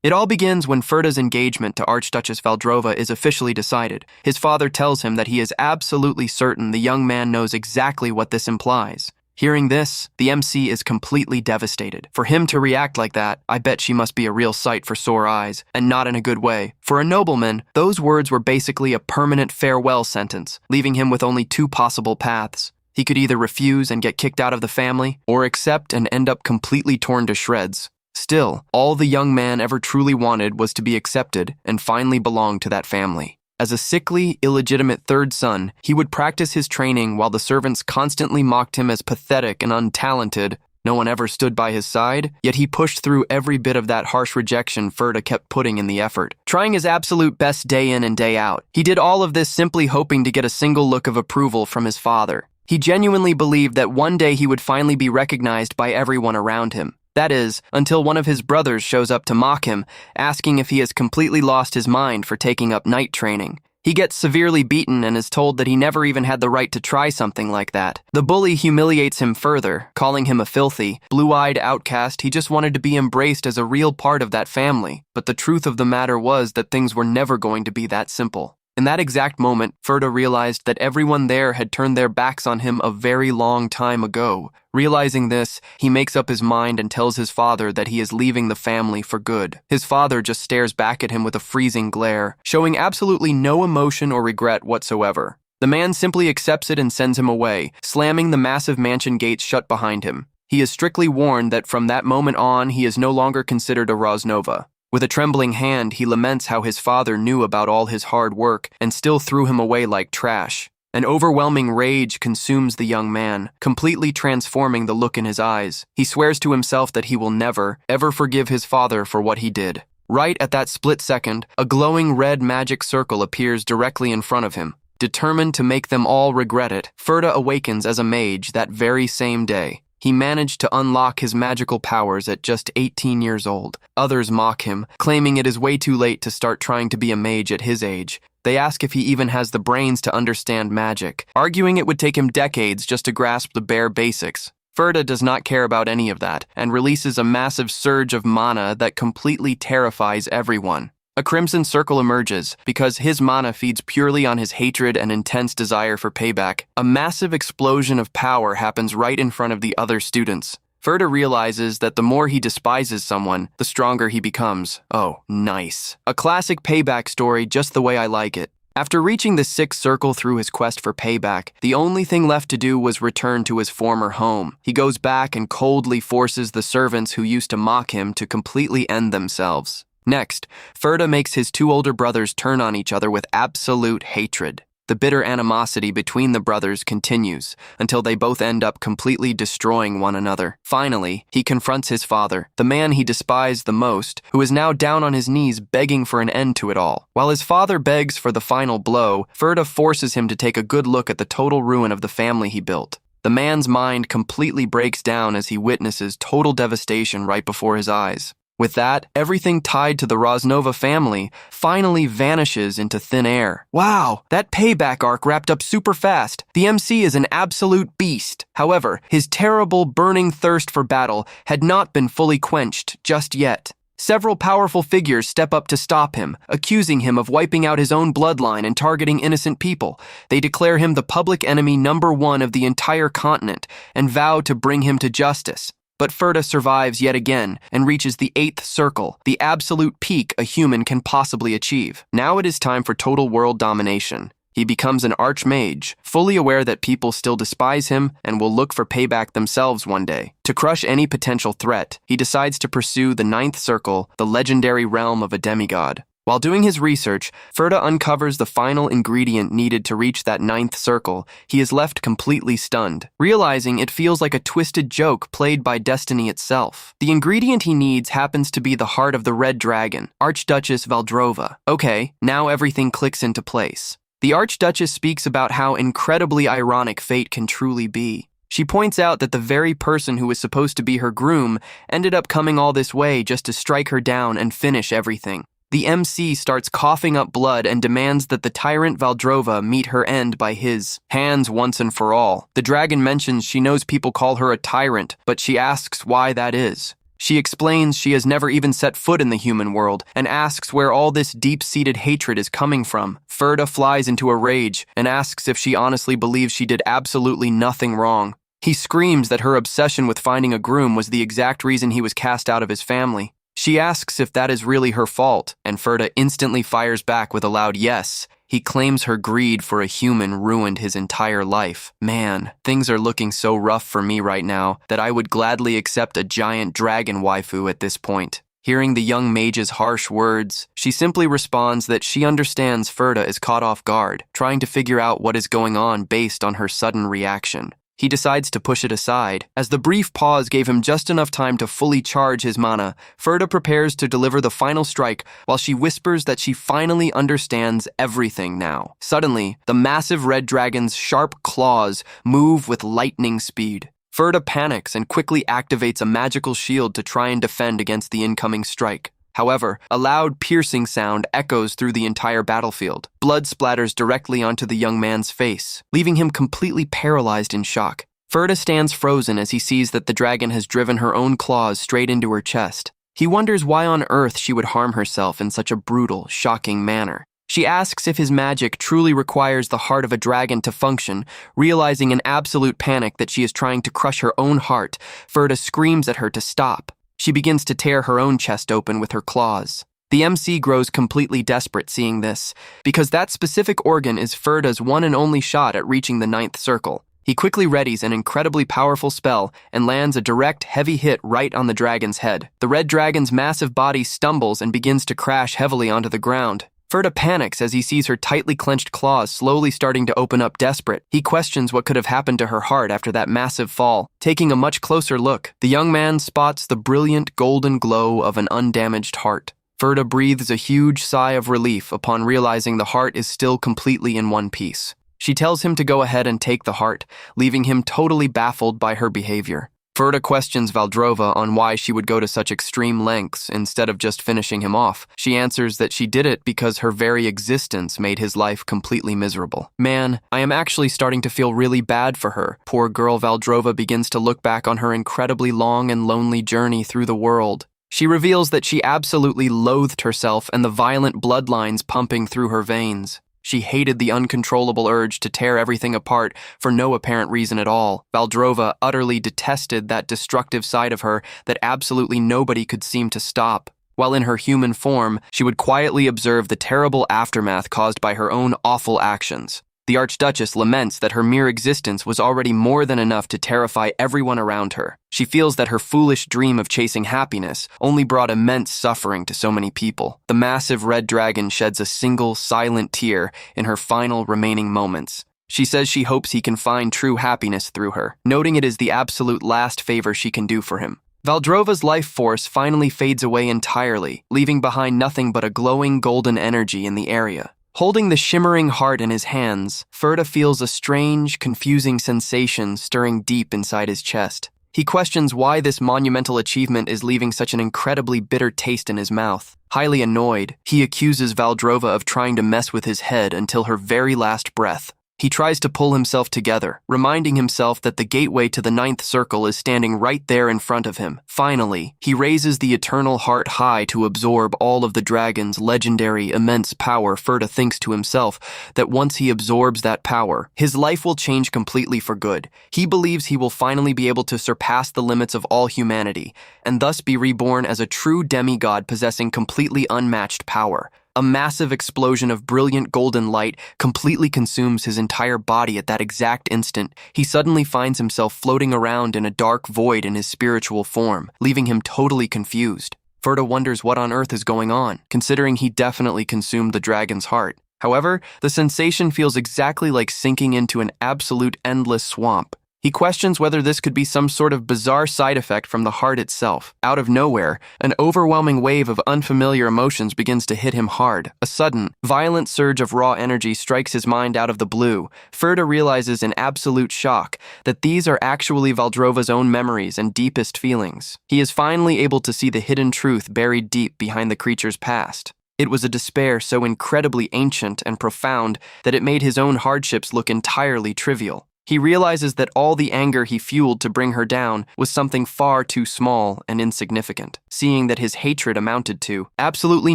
It all begins when Ferda's engagement to Archduchess Valdrova is officially decided. His father tells him that he is absolutely certain the young man knows exactly what this implies. Hearing this, the MC is completely devastated. For him to react like that, I bet she must be a real sight for sore eyes, and not in a good way. For a nobleman, those words were basically a permanent farewell sentence, leaving him with only two possible paths. He could either refuse and get kicked out of the family, or accept and end up completely torn to shreds. Still, all the young man ever truly wanted was to be accepted and finally belong to that family. As a sickly, illegitimate third son, he would practice his training while the servants constantly mocked him as pathetic and untalented. No one ever stood by his side, yet he pushed through every bit of that harsh rejection Ferda kept putting in the effort, trying his absolute best day in and day out. He did all of this simply hoping to get a single look of approval from his father. He genuinely believed that one day he would finally be recognized by everyone around him. That is, until one of his brothers shows up to mock him, asking if he has completely lost his mind for taking up night training. He gets severely beaten and is told that he never even had the right to try something like that. The bully humiliates him further, calling him a filthy, blue-eyed outcast. He just wanted to be embraced as a real part of that family. But the truth of the matter was that things were never going to be that simple. In that exact moment, Ferda realized that everyone there had turned their backs on him a very long time ago. Realizing this, he makes up his mind and tells his father that he is leaving the family for good. His father just stares back at him with a freezing glare, showing absolutely no emotion or regret whatsoever. The man simply accepts it and sends him away, slamming the massive mansion gates shut behind him. He is strictly warned that from that moment on, he is no longer considered a Roznova. With a trembling hand, he laments how his father knew about all his hard work and still threw him away like trash. An overwhelming rage consumes the young man, completely transforming the look in his eyes. He swears to himself that he will never, ever forgive his father for what he did. Right at that split second, a glowing red magic circle appears directly in front of him. Determined to make them all regret it, Ferda awakens as a mage that very same day. He managed to unlock his magical powers at just 18 years old. Others mock him, claiming it is way too late to start trying to be a mage at his age. They ask if he even has the brains to understand magic, arguing it would take him decades just to grasp the bare basics. Ferda does not care about any of that, and releases a massive surge of mana that completely terrifies everyone. A crimson circle emerges, because his mana feeds purely on his hatred and intense desire for payback. A massive explosion of power happens right in front of the other students. Ferda realizes that the more he despises someone, the stronger he becomes. Oh, nice. A classic payback story just the way I like it. After reaching the sixth circle through his quest for payback, the only thing left to do was return to his former home. He goes back and coldly forces the servants who used to mock him to completely end themselves. Next, Ferda makes his two older brothers turn on each other with absolute hatred. The bitter animosity between the brothers continues until they both end up completely destroying one another. Finally, he confronts his father, the man he despised the most, who is now down on his knees begging for an end to it all. While his father begs for the final blow, Ferda forces him to take a good look at the total ruin of the family he built. The man's mind completely breaks down as he witnesses total devastation right before his eyes. With that, everything tied to the Roznova family finally vanishes into thin air. Wow, that payback arc wrapped up super fast. The MC is an absolute beast. However, his terrible, burning thirst for battle had not been fully quenched just yet. Several powerful figures step up to stop him, accusing him of wiping out his own bloodline and targeting innocent people. They declare him the public enemy #1 of the entire continent and vow to bring him to justice. But Ferda survives yet again and reaches the 8th circle, the absolute peak a human can possibly achieve. Now it is time for total world domination. He becomes an archmage, fully aware that people still despise him and will look for payback themselves one day. To crush any potential threat, he decides to pursue the 9th circle, the legendary realm of a demigod. While doing his research, Ferda uncovers the final ingredient needed to reach that 9th circle. He is left completely stunned, realizing it feels like a twisted joke played by destiny itself. The ingredient he needs happens to be the heart of the Red Dragon, Archduchess Valdrova. Okay, now everything clicks into place. The Archduchess speaks about how incredibly ironic fate can truly be. She points out that the very person who was supposed to be her groom ended up coming all this way just to strike her down and finish everything. The MC starts coughing up blood and demands that the tyrant Valdrova meet her end by his hands once and for all. The dragon mentions she knows people call her a tyrant, but she asks why that is. She explains she has never even set foot in the human world and asks where all this deep-seated hatred is coming from. Ferda flies into a rage and asks if she honestly believes she did absolutely nothing wrong. He screams that her obsession with finding a groom was the exact reason he was cast out of his family. She asks if that is really her fault, and Ferda instantly fires back with a loud yes. He claims her greed for a human ruined his entire life. Man, things are looking so rough for me right now that I would gladly accept a giant dragon waifu at this point. Hearing the young mage's harsh words, she simply responds that she understands Ferda is caught off guard, trying to figure out what is going on based on her sudden reaction. He decides to push it aside. As the brief pause gave him just enough time to fully charge his mana, Ferda prepares to deliver the final strike while she whispers that she finally understands everything now. Suddenly, the massive red dragon's sharp claws move with lightning speed. Ferda panics and quickly activates a magical shield to try and defend against the incoming strike. However, a loud, piercing sound echoes through the entire battlefield. Blood splatters directly onto the young man's face, leaving him completely paralyzed in shock. Ferda stands frozen as he sees that the dragon has driven her own claws straight into her chest. He wonders why on earth she would harm herself in such a brutal, shocking manner. She asks if his magic truly requires the heart of a dragon to function. Realizing in absolute panic that she is trying to crush her own heart, Ferda screams at her to stop. She begins to tear her own chest open with her claws. The MC grows completely desperate seeing this, because that specific organ is Ferda's one and only shot at reaching the 9th circle. He quickly readies an incredibly powerful spell and lands a direct, heavy hit right on the dragon's head. The red dragon's massive body stumbles and begins to crash heavily onto the ground. Ferda panics as he sees her tightly clenched claws slowly starting to open up desperate. He questions what could have happened to her heart after that massive fall. Taking a much closer look, the young man spots the brilliant golden glow of an undamaged heart. Ferda breathes a huge sigh of relief upon realizing the heart is still completely in one piece. She tells him to go ahead and take the heart, leaving him totally baffled by her behavior. Ferda questions Valdrova on why she would go to such extreme lengths instead of just finishing him off. She answers that she did it because her very existence made his life completely miserable. Man, I am actually starting to feel really bad for her. Poor girl Valdrova begins to look back on her incredibly long and lonely journey through the world. She reveals that she absolutely loathed herself and the violent bloodlines pumping through her veins. She hated the uncontrollable urge to tear everything apart for no apparent reason at all. Valdrova utterly detested that destructive side of her that absolutely nobody could seem to stop. While in her human form, she would quietly observe the terrible aftermath caused by her own awful actions. The Archduchess laments that her mere existence was already more than enough to terrify everyone around her. She feels that her foolish dream of chasing happiness only brought immense suffering to so many people. The massive red dragon sheds a single silent tear in her final remaining moments. She says she hopes he can find true happiness through her, noting it is the absolute last favor she can do for him. Valdrova's life force finally fades away entirely, leaving behind nothing but a glowing golden energy in the area. Holding the shimmering heart in his hands, Ferda feels a strange, confusing sensation stirring deep inside his chest. He questions why this monumental achievement is leaving such an incredibly bitter taste in his mouth. Highly annoyed, he accuses Valdrova of trying to mess with his head until her very last breath. He tries to pull himself together, reminding himself that the gateway to the 9th circle is standing right there in front of him. Finally, he raises the eternal heart high to absorb all of the dragon's legendary, immense power. Ferda thinks to himself that once he absorbs that power, his life will change completely for good. He believes he will finally be able to surpass the limits of all humanity, and thus be reborn as a true demigod possessing completely unmatched power. A massive explosion of brilliant golden light completely consumes his entire body at that exact instant. He suddenly finds himself floating around in a dark void in his spiritual form, leaving him totally confused. Ferda wonders what on earth is going on, considering he definitely consumed the dragon's heart. However, the sensation feels exactly like sinking into an absolute endless swamp. He questions whether this could be some sort of bizarre side effect from the heart itself. Out of nowhere, an overwhelming wave of unfamiliar emotions begins to hit him hard. A sudden, violent surge of raw energy strikes his mind out of the blue. Ferda realizes in absolute shock that these are actually Valdrova's own memories and deepest feelings. He is finally able to see the hidden truth buried deep behind the creature's past. It was a despair so incredibly ancient and profound that it made his own hardships look entirely trivial. He realizes that all the anger he fueled to bring her down was something far too small and insignificant. Seeing that his hatred amounted to absolutely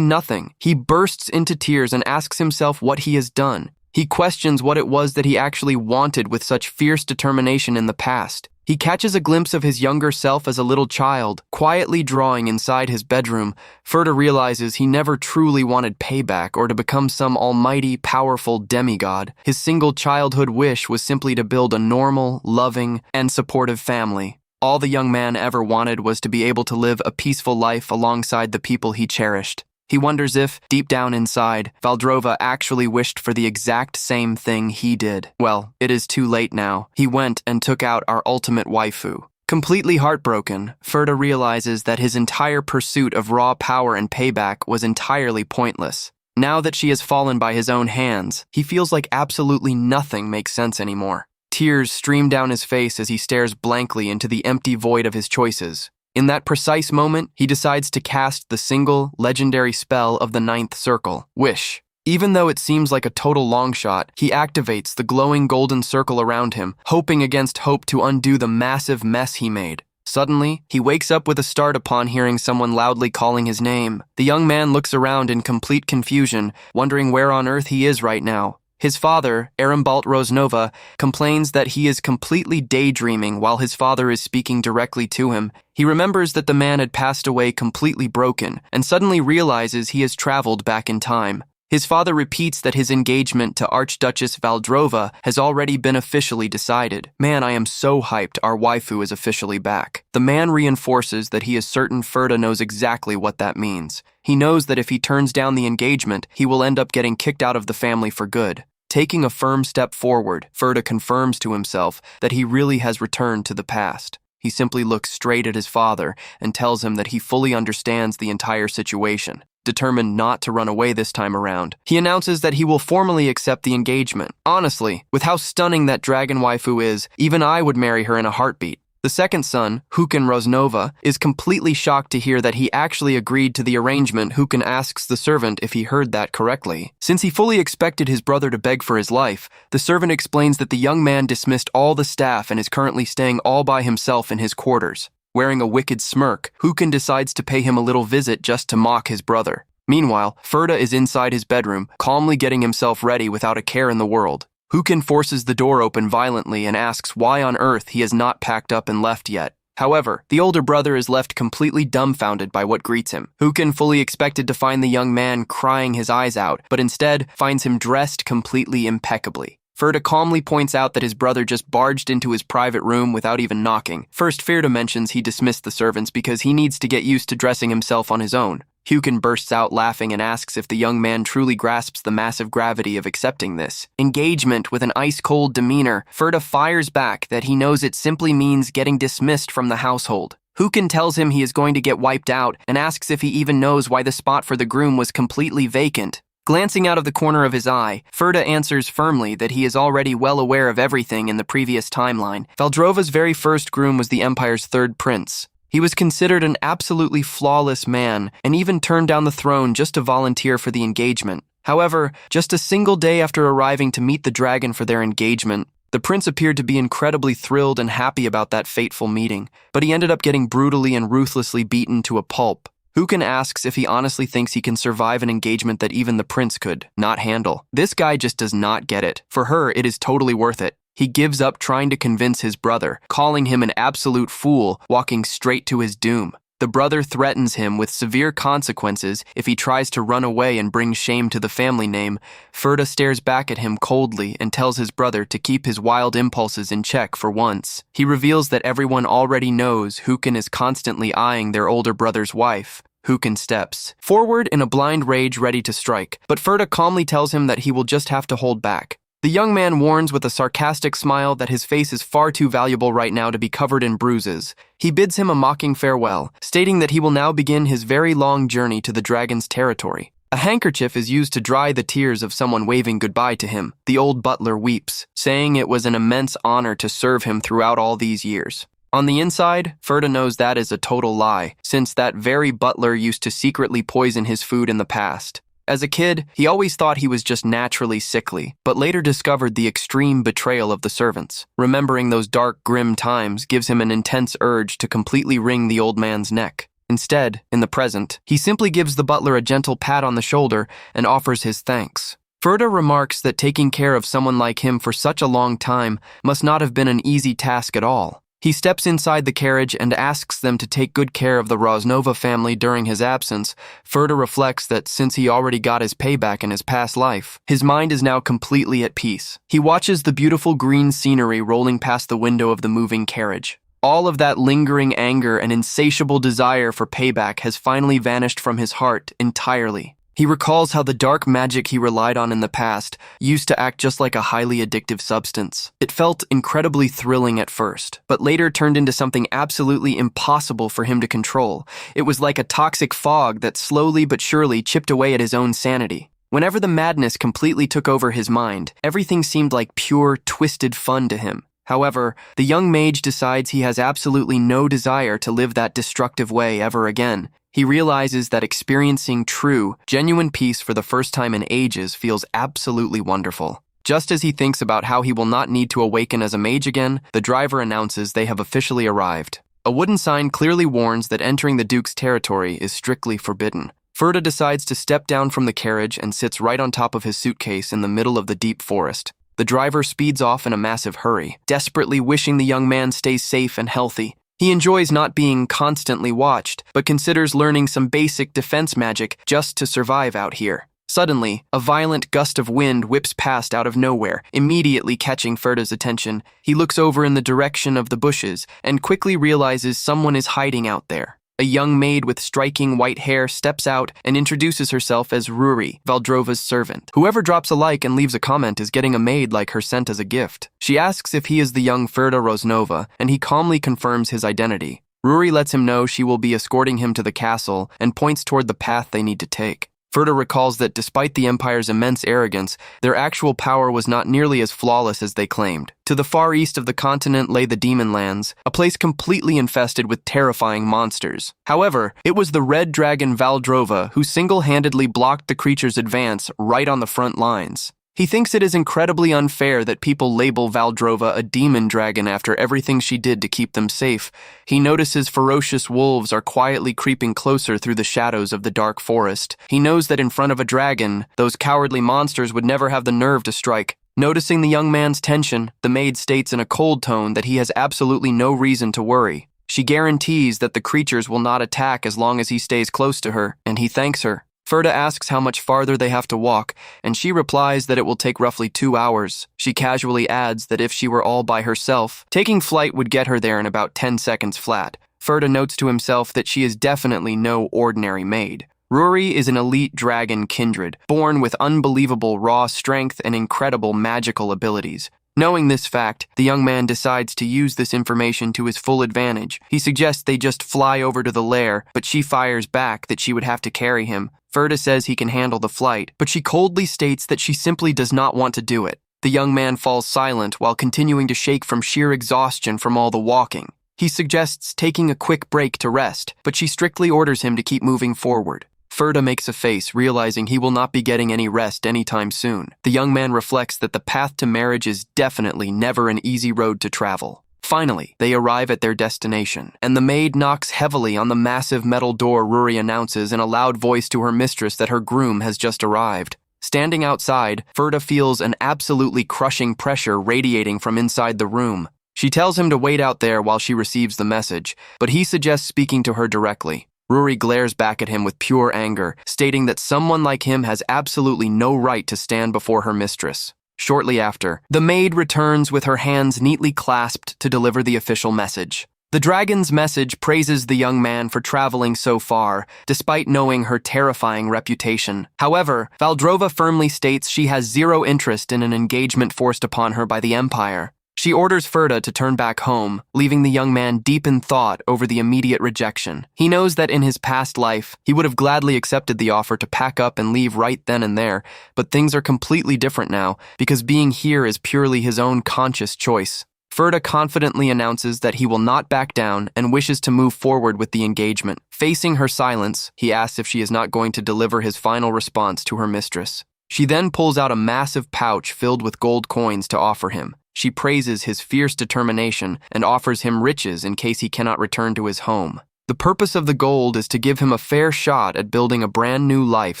nothing, he bursts into tears and asks himself what he has done. He questions what it was that he actually wanted with such fierce determination in the past. He catches a glimpse of his younger self as a little child, quietly drawing inside his bedroom. Furta realizes he never truly wanted payback or to become some almighty, powerful demigod. His single childhood wish was simply to build a normal, loving, and supportive family. All the young man ever wanted was to be able to live a peaceful life alongside the people he cherished. He wonders if, deep down inside, Valdrova actually wished for the exact same thing he did. Well, it is too late now. He went and took out our ultimate waifu. Completely heartbroken, Furta realizes that his entire pursuit of raw power and payback was entirely pointless. Now that she has fallen by his own hands, he feels like absolutely nothing makes sense anymore. Tears stream down his face as he stares blankly into the empty void of his choices. In that precise moment, he decides to cast the single, legendary spell of the 9th circle, Wish. Even though it seems like a total long shot, he activates the glowing golden circle around him, hoping against hope to undo the massive mess he made. Suddenly, he wakes up with a start upon hearing someone loudly calling his name. The young man looks around in complete confusion, wondering where on earth he is right now. His father, Arambalt Rosnova, complains that he is completely daydreaming while his father is speaking directly to him. He remembers that the man had passed away completely broken, and suddenly realizes he has traveled back in time. His father repeats that his engagement to Archduchess Valdrova has already been officially decided. Man, I am so hyped our waifu is officially back. The man reinforces that he is certain Furta knows exactly what that means. He knows that if he turns down the engagement, he will end up getting kicked out of the family for good. Taking a firm step forward, Furta confirms to himself that he really has returned to the past. He simply looks straight at his father and tells him that he fully understands the entire situation. Determined not to run away this time around, he announces that he will formally accept the engagement. Honestly, with how stunning that dragon waifu is, even I would marry her in a heartbeat. The second son, Hukin Rosnova, is completely shocked to hear that he actually agreed to the arrangement. Hukin asks the servant if he heard that correctly. Since he fully expected his brother to beg for his life, the servant explains that the young man dismissed all the staff and is currently staying all by himself in his quarters. Wearing a wicked smirk, Hukin decides to pay him a little visit just to mock his brother. Meanwhile, Furta is inside his bedroom, calmly getting himself ready without a care in the world. Hukin forces the door open violently and asks why on earth he has not packed up and left yet. However, the older brother is left completely dumbfounded by what greets him. Hukin fully expected to find the young man crying his eyes out, but instead finds him dressed completely impeccably. Furta calmly points out that his brother just barged into his private room without even knocking. First, Furta mentions he dismissed the servants because he needs to get used to dressing himself on his own. Hukin bursts out laughing and asks if the young man truly grasps the massive gravity of accepting this engagement with an ice-cold demeanor. Furta fires back that he knows it simply means getting dismissed from the household. Hukin tells him he is going to get wiped out and asks if he even knows why the spot for the groom was completely vacant. Glancing out of the corner of his eye, Furta answers firmly that he is already well aware of everything in the previous timeline. Valdrova's very first groom was the Empire's third prince. He was considered an absolutely flawless man and even turned down the throne just to volunteer for the engagement. However, just a single day after arriving to meet the dragon for their engagement, the prince appeared to be incredibly thrilled and happy about that fateful meeting, but he ended up getting brutally and ruthlessly beaten to a pulp. Hukin asks if he honestly thinks he can survive an engagement that even the prince could not handle. This guy just does not get it. For her, it is totally worth it. He gives up trying to convince his brother, calling him an absolute fool, walking straight to his doom. The brother threatens him with severe consequences if he tries to run away and bring shame to the family name. Furta stares back at him coldly and tells his brother to keep his wild impulses in check for once. He reveals that everyone already knows Hukin is constantly eyeing their older brother's wife. Hukin steps forward in a blind rage, ready to strike, but Furta calmly tells him that he will just have to hold back. The young man warns with a sarcastic smile that his face is far too valuable right now to be covered in bruises. He bids him a mocking farewell, stating that he will now begin his very long journey to the dragon's territory. A handkerchief is used to dry the tears of someone waving goodbye to him. The old butler weeps, saying it was an immense honor to serve him throughout all these years. On the inside, Furta knows that is a total lie, since that very butler used to secretly poison his food in the past. As a kid, he always thought he was just naturally sickly, but later discovered the extreme betrayal of the servants. Remembering those dark, grim times gives him an intense urge to completely wring the old man's neck. Instead, in the present, he simply gives the butler a gentle pat on the shoulder and offers his thanks. Ferda remarks that taking care of someone like him for such a long time must not have been an easy task at all. He steps inside the carriage and asks them to take good care of the Roznova family during his absence. Ferda reflects that since he already got his payback in his past life, his mind is now completely at peace. He watches the beautiful green scenery rolling past the window of the moving carriage. All of that lingering anger and insatiable desire for payback has finally vanished from his heart entirely. He recalls how the dark magic he relied on in the past used to act just like a highly addictive substance. It felt incredibly thrilling at first, but later turned into something absolutely impossible for him to control. It was like a toxic fog that slowly but surely chipped away at his own sanity. Whenever the madness completely took over his mind, everything seemed like pure, twisted fun to him. However, the young mage decides he has absolutely no desire to live that destructive way ever again. He realizes that experiencing true, genuine peace for the first time in ages feels absolutely wonderful. Just as he thinks about how he will not need to awaken as a mage again, the driver announces they have officially arrived. A wooden sign clearly warns that entering the Duke's territory is strictly forbidden. Ferda decides to step down from the carriage and sits right on top of his suitcase in the middle of the deep forest. The driver speeds off in a massive hurry, desperately wishing the young man stays safe and healthy. He enjoys not being constantly watched, but considers learning some basic defense magic just to survive out here. Suddenly, a violent gust of wind whips past out of nowhere, immediately catching Ferda's attention. He looks over in the direction of the bushes and quickly realizes someone is hiding out there. A young maid with striking white hair steps out and introduces herself as Ruri, Valdrova's servant. Whoever drops a like and leaves a comment is getting a maid like her sent as a gift. She asks if he is the young Ferda Roznova, and he calmly confirms his identity. Ruri lets him know she will be escorting him to the castle and points toward the path they need to take. Ferda recalls that despite the Empire's immense arrogance, their actual power was not nearly as flawless as they claimed. To the far east of the continent lay the Demon Lands, a place completely infested with terrifying monsters. However, it was the red dragon Valdrova who single-handedly blocked the creature's advance right on the front lines. He thinks it is incredibly unfair that people label Valdrova a demon dragon after everything she did to keep them safe. He notices ferocious wolves are quietly creeping closer through the shadows of the dark forest. He knows that in front of a dragon, those cowardly monsters would never have the nerve to strike. Noticing the young man's tension, the maid states in a cold tone that he has absolutely no reason to worry. She guarantees that the creatures will not attack as long as he stays close to her, and he thanks her. Ferda asks how much farther they have to walk, and she replies that it will take roughly 2 hours. She casually adds that if she were all by herself, taking flight would get her there in about 10 seconds flat. Ferda notes to himself that she is definitely no ordinary maid. Ruri is an elite dragon kindred, born with unbelievable raw strength and incredible magical abilities. Knowing this fact, the young man decides to use this information to his full advantage. He suggests they just fly over to the lair, but she fires back that she would have to carry him. Ferda says he can handle the flight, but she coldly states that she simply does not want to do it. The young man falls silent while continuing to shake from sheer exhaustion from all the walking. He suggests taking a quick break to rest, but she strictly orders him to keep moving forward. Ferda makes a face, realizing he will not be getting any rest anytime soon. The young man reflects that the path to marriage is definitely never an easy road to travel. Finally, they arrive at their destination, and the maid knocks heavily on the massive metal door. Ruri announces in a loud voice to her mistress that her groom has just arrived. Standing outside, Ferda feels an absolutely crushing pressure radiating from inside the room. She tells him to wait out there while she receives the message, but he suggests speaking to her directly. Ruri glares back at him with pure anger, stating that someone like him has absolutely no right to stand before her mistress. Shortly after, the maid returns with her hands neatly clasped to deliver the official message. The dragon's message praises the young man for traveling so far, despite knowing her terrifying reputation. However, Valdrova firmly states she has zero interest in an engagement forced upon her by the Empire. She orders Ferda to turn back home, leaving the young man deep in thought over the immediate rejection. He knows that in his past life, he would have gladly accepted the offer to pack up and leave right then and there, but things are completely different now, because being here is purely his own conscious choice. Ferda confidently announces that he will not back down and wishes to move forward with the engagement. Facing her silence, he asks if she is not going to deliver his final response to her mistress. She then pulls out a massive pouch filled with gold coins to offer him. She praises his fierce determination and offers him riches in case he cannot return to his home. The purpose of the gold is to give him a fair shot at building a brand new life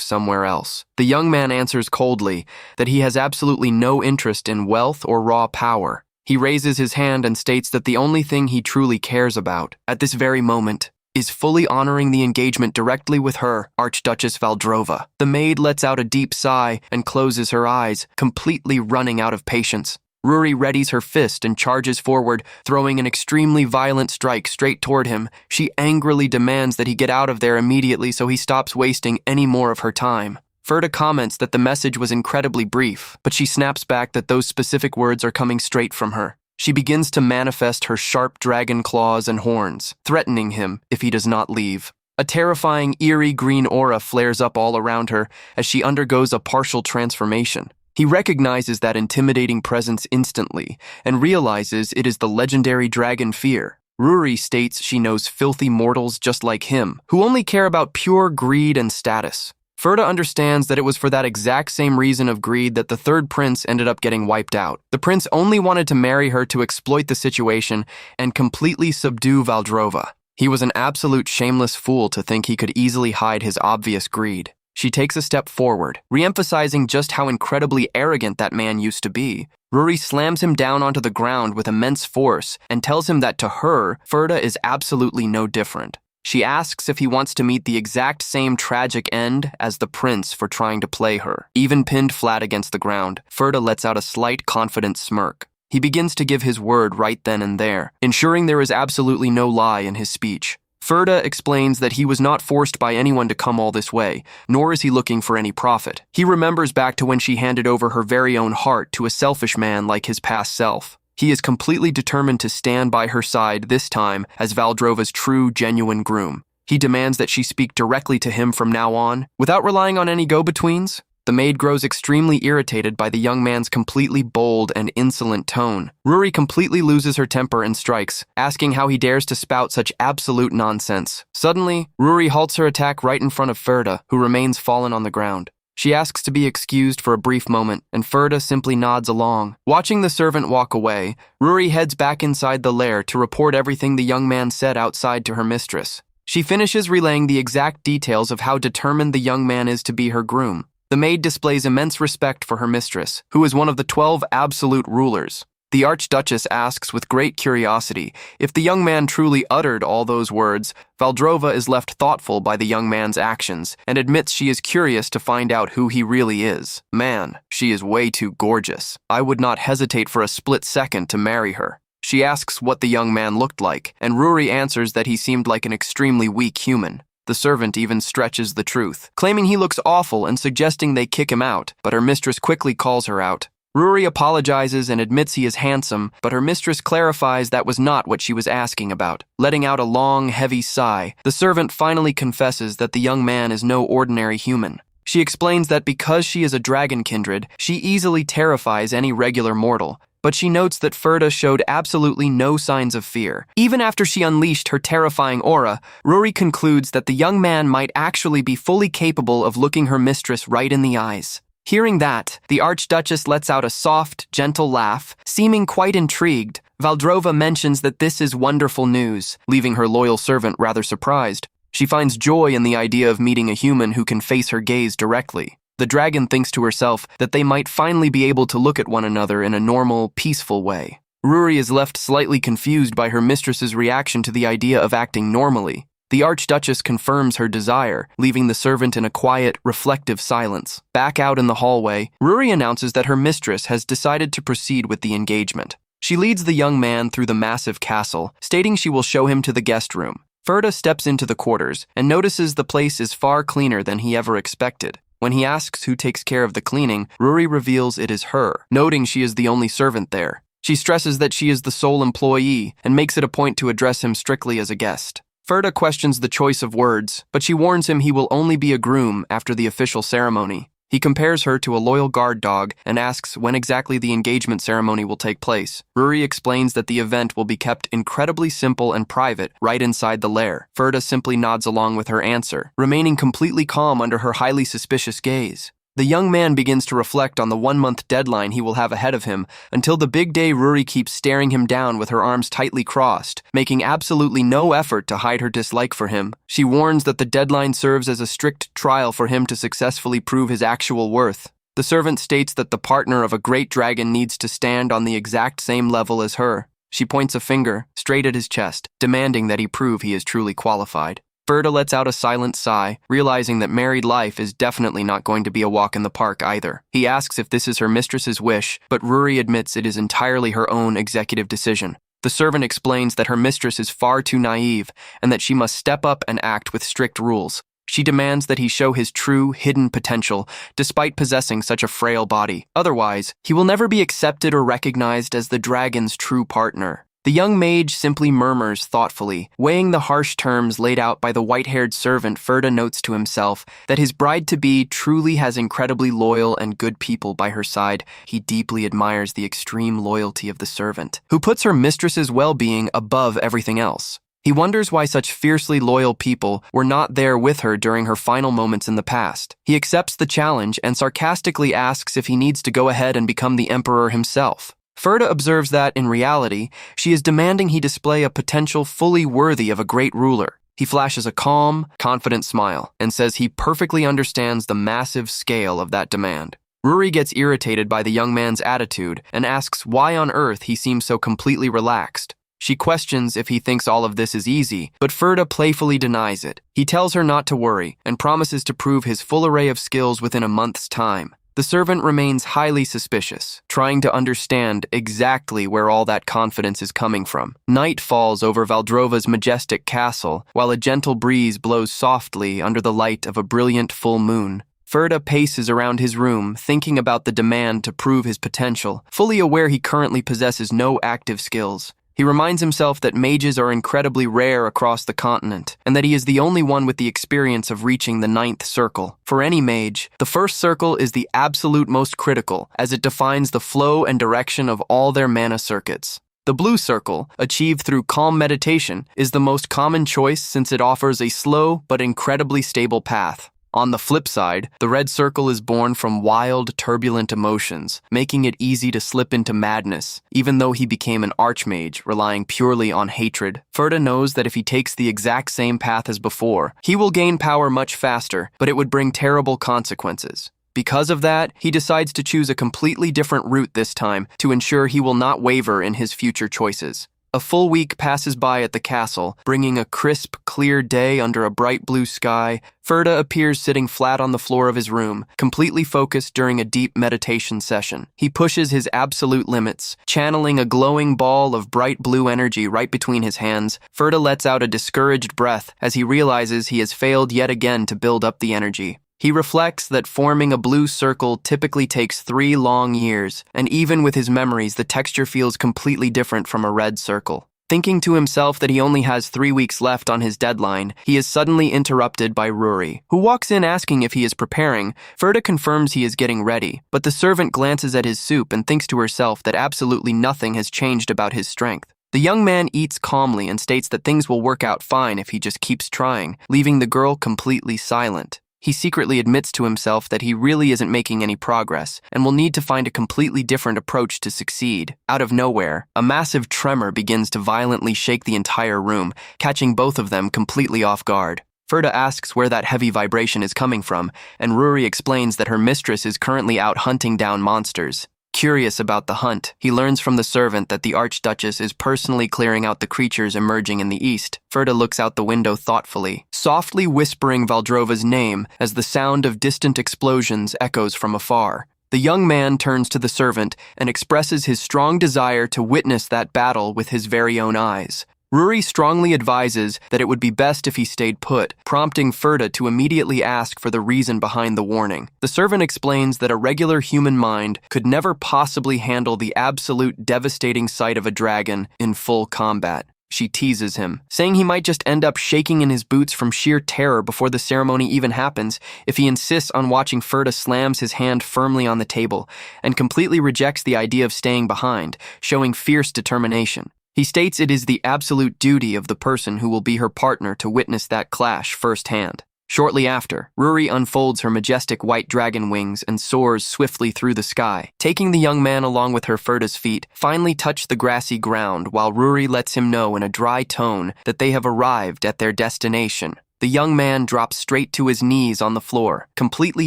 somewhere else. The young man answers coldly that he has absolutely no interest in wealth or raw power. He raises his hand and states that the only thing he truly cares about, at this very moment, is fully honoring the engagement directly with her, Archduchess Valdrova. The maid lets out a deep sigh and closes her eyes, completely running out of patience. Ruri readies her fist and charges forward, throwing an extremely violent strike straight toward him. She angrily demands that he get out of there immediately so he stops wasting any more of her time. Ferda comments that the message was incredibly brief, but she snaps back that those specific words are coming straight from her. She begins to manifest her sharp dragon claws and horns, threatening him if he does not leave. A terrifying, eerie green aura flares up all around her as she undergoes a partial transformation. He recognizes that intimidating presence instantly and realizes it is the legendary dragon Fear. Ruri states she knows filthy mortals just like him, who only care about pure greed and status. Ferda understands that it was for that exact same reason of greed that the third prince ended up getting wiped out. The prince only wanted to marry her to exploit the situation and completely subdue Valdrova. He was an absolute shameless fool to think he could easily hide his obvious greed. She takes a step forward, re-emphasizing just how incredibly arrogant that man used to be. Ruri slams him down onto the ground with immense force and tells him that to her, Ferda is absolutely no different. She asks if he wants to meet the exact same tragic end as the prince for trying to play her. Even pinned flat against the ground, Ferda lets out a slight, confident smirk. He begins to give his word right then and there, ensuring there is absolutely no lie in his speech. Ferda explains that he was not forced by anyone to come all this way, nor is he looking for any profit. He remembers back to when she handed over her very own heart to a selfish man like his past self. He is completely determined to stand by her side this time as Valdrova's true, genuine groom. He demands that she speak directly to him from now on, without relying on any go-betweens. The maid grows extremely irritated by the young man's completely bold and insolent tone. Ruri completely loses her temper and strikes, asking how he dares to spout such absolute nonsense. Suddenly, Ruri halts her attack right in front of Ferda, who remains fallen on the ground. She asks to be excused for a brief moment, and Ferda simply nods along. Watching the servant walk away, Ruri heads back inside the lair to report everything the young man said outside to her mistress. She finishes relaying the exact details of how determined the young man is to be her groom. The maid displays immense respect for her mistress, who is one of the 12 absolute rulers. The Archduchess asks with great curiosity if the young man truly uttered all those words. Valdrova is left thoughtful by the young man's actions and admits she is curious to find out who he really is. Man, she is way too gorgeous. I would not hesitate for a split second to marry her. She asks what the young man looked like, and Ruri answers that he seemed like an extremely weak human. The servant even stretches the truth, claiming he looks awful and suggesting they kick him out, but her mistress quickly calls her out. Ruri apologizes and admits he is handsome, but her mistress clarifies that was not what she was asking about. Letting out a long, heavy sigh, the servant finally confesses that the young man is no ordinary human. She explains that because she is a dragon kindred, she easily terrifies any regular mortal, but she notes that Ferda showed absolutely no signs of fear. Even after she unleashed her terrifying aura, Ruri concludes that the young man might actually be fully capable of looking her mistress right in the eyes. Hearing that, the Archduchess lets out a soft, gentle laugh, seeming quite intrigued. Valdrova mentions that this is wonderful news, leaving her loyal servant rather surprised. She finds joy in the idea of meeting a human who can face her gaze directly. The dragon thinks to herself that they might finally be able to look at one another in a normal, peaceful way. Ruri is left slightly confused by her mistress's reaction to the idea of acting normally. The Archduchess confirms her desire, leaving the servant in a quiet, reflective silence. Back out in the hallway, Ruri announces that her mistress has decided to proceed with the engagement. She leads the young man through the massive castle, stating she will show him to the guest room. Ferda steps into the quarters and notices the place is far cleaner than he ever expected. When he asks who takes care of the cleaning, Ruri reveals it is her, noting she is the only servant there. She stresses that she is the sole employee and makes it a point to address him strictly as a guest. Ferda questions the choice of words, but she warns him he will only be a groom after the official ceremony. He compares her to a loyal guard dog and asks when exactly the engagement ceremony will take place. Ruri explains that the event will be kept incredibly simple and private right inside the lair. Ferda simply nods along with her answer, remaining completely calm under her highly suspicious gaze. The young man begins to reflect on the 1-month deadline he will have ahead of him until the big day. Ruri keeps staring him down with her arms tightly crossed, making absolutely no effort to hide her dislike for him. She warns that the deadline serves as a strict trial for him to successfully prove his actual worth. The servant states that the partner of a great dragon needs to stand on the exact same level as her. She points a finger straight at his chest, demanding that he prove he is truly qualified. Ferda lets out a silent sigh, realizing that married life is definitely not going to be a walk in the park either. He asks if this is her mistress's wish, but Ruri admits it is entirely her own executive decision. The servant explains that her mistress is far too naive and that she must step up and act with strict rules. She demands that he show his true, hidden potential, despite possessing such a frail body. Otherwise, he will never be accepted or recognized as the dragon's true partner. The young mage simply murmurs thoughtfully, weighing the harsh terms laid out by the white-haired servant. Ferda notes to himself that his bride-to-be truly has incredibly loyal and good people by her side. He deeply admires the extreme loyalty of the servant, who puts her mistress's well-being above everything else. He wonders why such fiercely loyal people were not there with her during her final moments in the past. He accepts the challenge and sarcastically asks if he needs to go ahead and become the emperor himself. Ferda observes that, in reality, she is demanding he display a potential fully worthy of a great ruler. He flashes a calm, confident smile and says he perfectly understands the massive scale of that demand. Ruri gets irritated by the young man's attitude and asks why on earth he seems so completely relaxed. She questions if he thinks all of this is easy, but Ferda playfully denies it. He tells her not to worry and promises to prove his full array of skills within a month's time. The servant remains highly suspicious, trying to understand exactly where all that confidence is coming from. Night falls over Valdrova's majestic castle, while a gentle breeze blows softly under the light of a brilliant full moon. Ferda paces around his room, thinking about the demand to prove his potential, fully aware he currently possesses no active skills. He reminds himself that mages are incredibly rare across the continent, and that he is the only one with the experience of reaching the 9th circle. For any mage, the first circle is the absolute most critical, as it defines the flow and direction of all their mana circuits. The blue circle, achieved through calm meditation, is the most common choice since it offers a slow but incredibly stable path. On the flip side, the red circle is born from wild, turbulent emotions, making it easy to slip into madness, even though he became an archmage, relying purely on hatred. Ferda knows that if he takes the exact same path as before, he will gain power much faster, but it would bring terrible consequences. Because of that, he decides to choose a completely different route this time to ensure he will not waver in his future choices. A full week passes by at the castle, bringing a crisp, clear day under a bright blue sky. Ferda appears sitting flat on the floor of his room, completely focused during a deep meditation session. He pushes his absolute limits, channeling a glowing ball of bright blue energy right between his hands. Ferda lets out a discouraged breath as he realizes he has failed yet again to build up the energy. He reflects that forming a blue circle typically takes 3 long years, and even with his memories, the texture feels completely different from a red circle. Thinking to himself that he only has 3 weeks left on his deadline, he is suddenly interrupted by Ruri, who walks in asking if he is preparing. Ferda confirms he is getting ready, but the servant glances at his soup and thinks to herself that absolutely nothing has changed about his strength. The young man eats calmly and states that things will work out fine if he just keeps trying, leaving the girl completely silent. He secretly admits to himself that he really isn't making any progress and will need to find a completely different approach to succeed. Out of nowhere, a massive tremor begins to violently shake the entire room, catching both of them completely off guard. Ferda asks where that heavy vibration is coming from, and Ruri explains that her mistress is currently out hunting down monsters. Curious about the hunt, he learns from the servant that the Archduchess is personally clearing out the creatures emerging in the east. Ferda looks out the window thoughtfully, softly whispering Valdrova's name as the sound of distant explosions echoes from afar. The young man turns to the servant and expresses his strong desire to witness that battle with his very own eyes. Ruri strongly advises that it would be best if he stayed put, prompting Ferda to immediately ask for the reason behind the warning. The servant explains that a regular human mind could never possibly handle the absolute devastating sight of a dragon in full combat. she teases him, saying he might just end up shaking in his boots from sheer terror before the ceremony even happens if he insists on watching. Ferda slams his hand firmly on the table and completely rejects the idea of staying behind, showing fierce determination. He states it is the absolute duty of the person who will be her partner to witness that clash firsthand. Shortly after, Ruri unfolds her majestic white dragon wings and soars swiftly through the sky, taking the young man along with her. Ferda's feet finally touch the grassy ground while Ruri lets him know in a dry tone that they have arrived at their destination. The young man drops straight to his knees on the floor, completely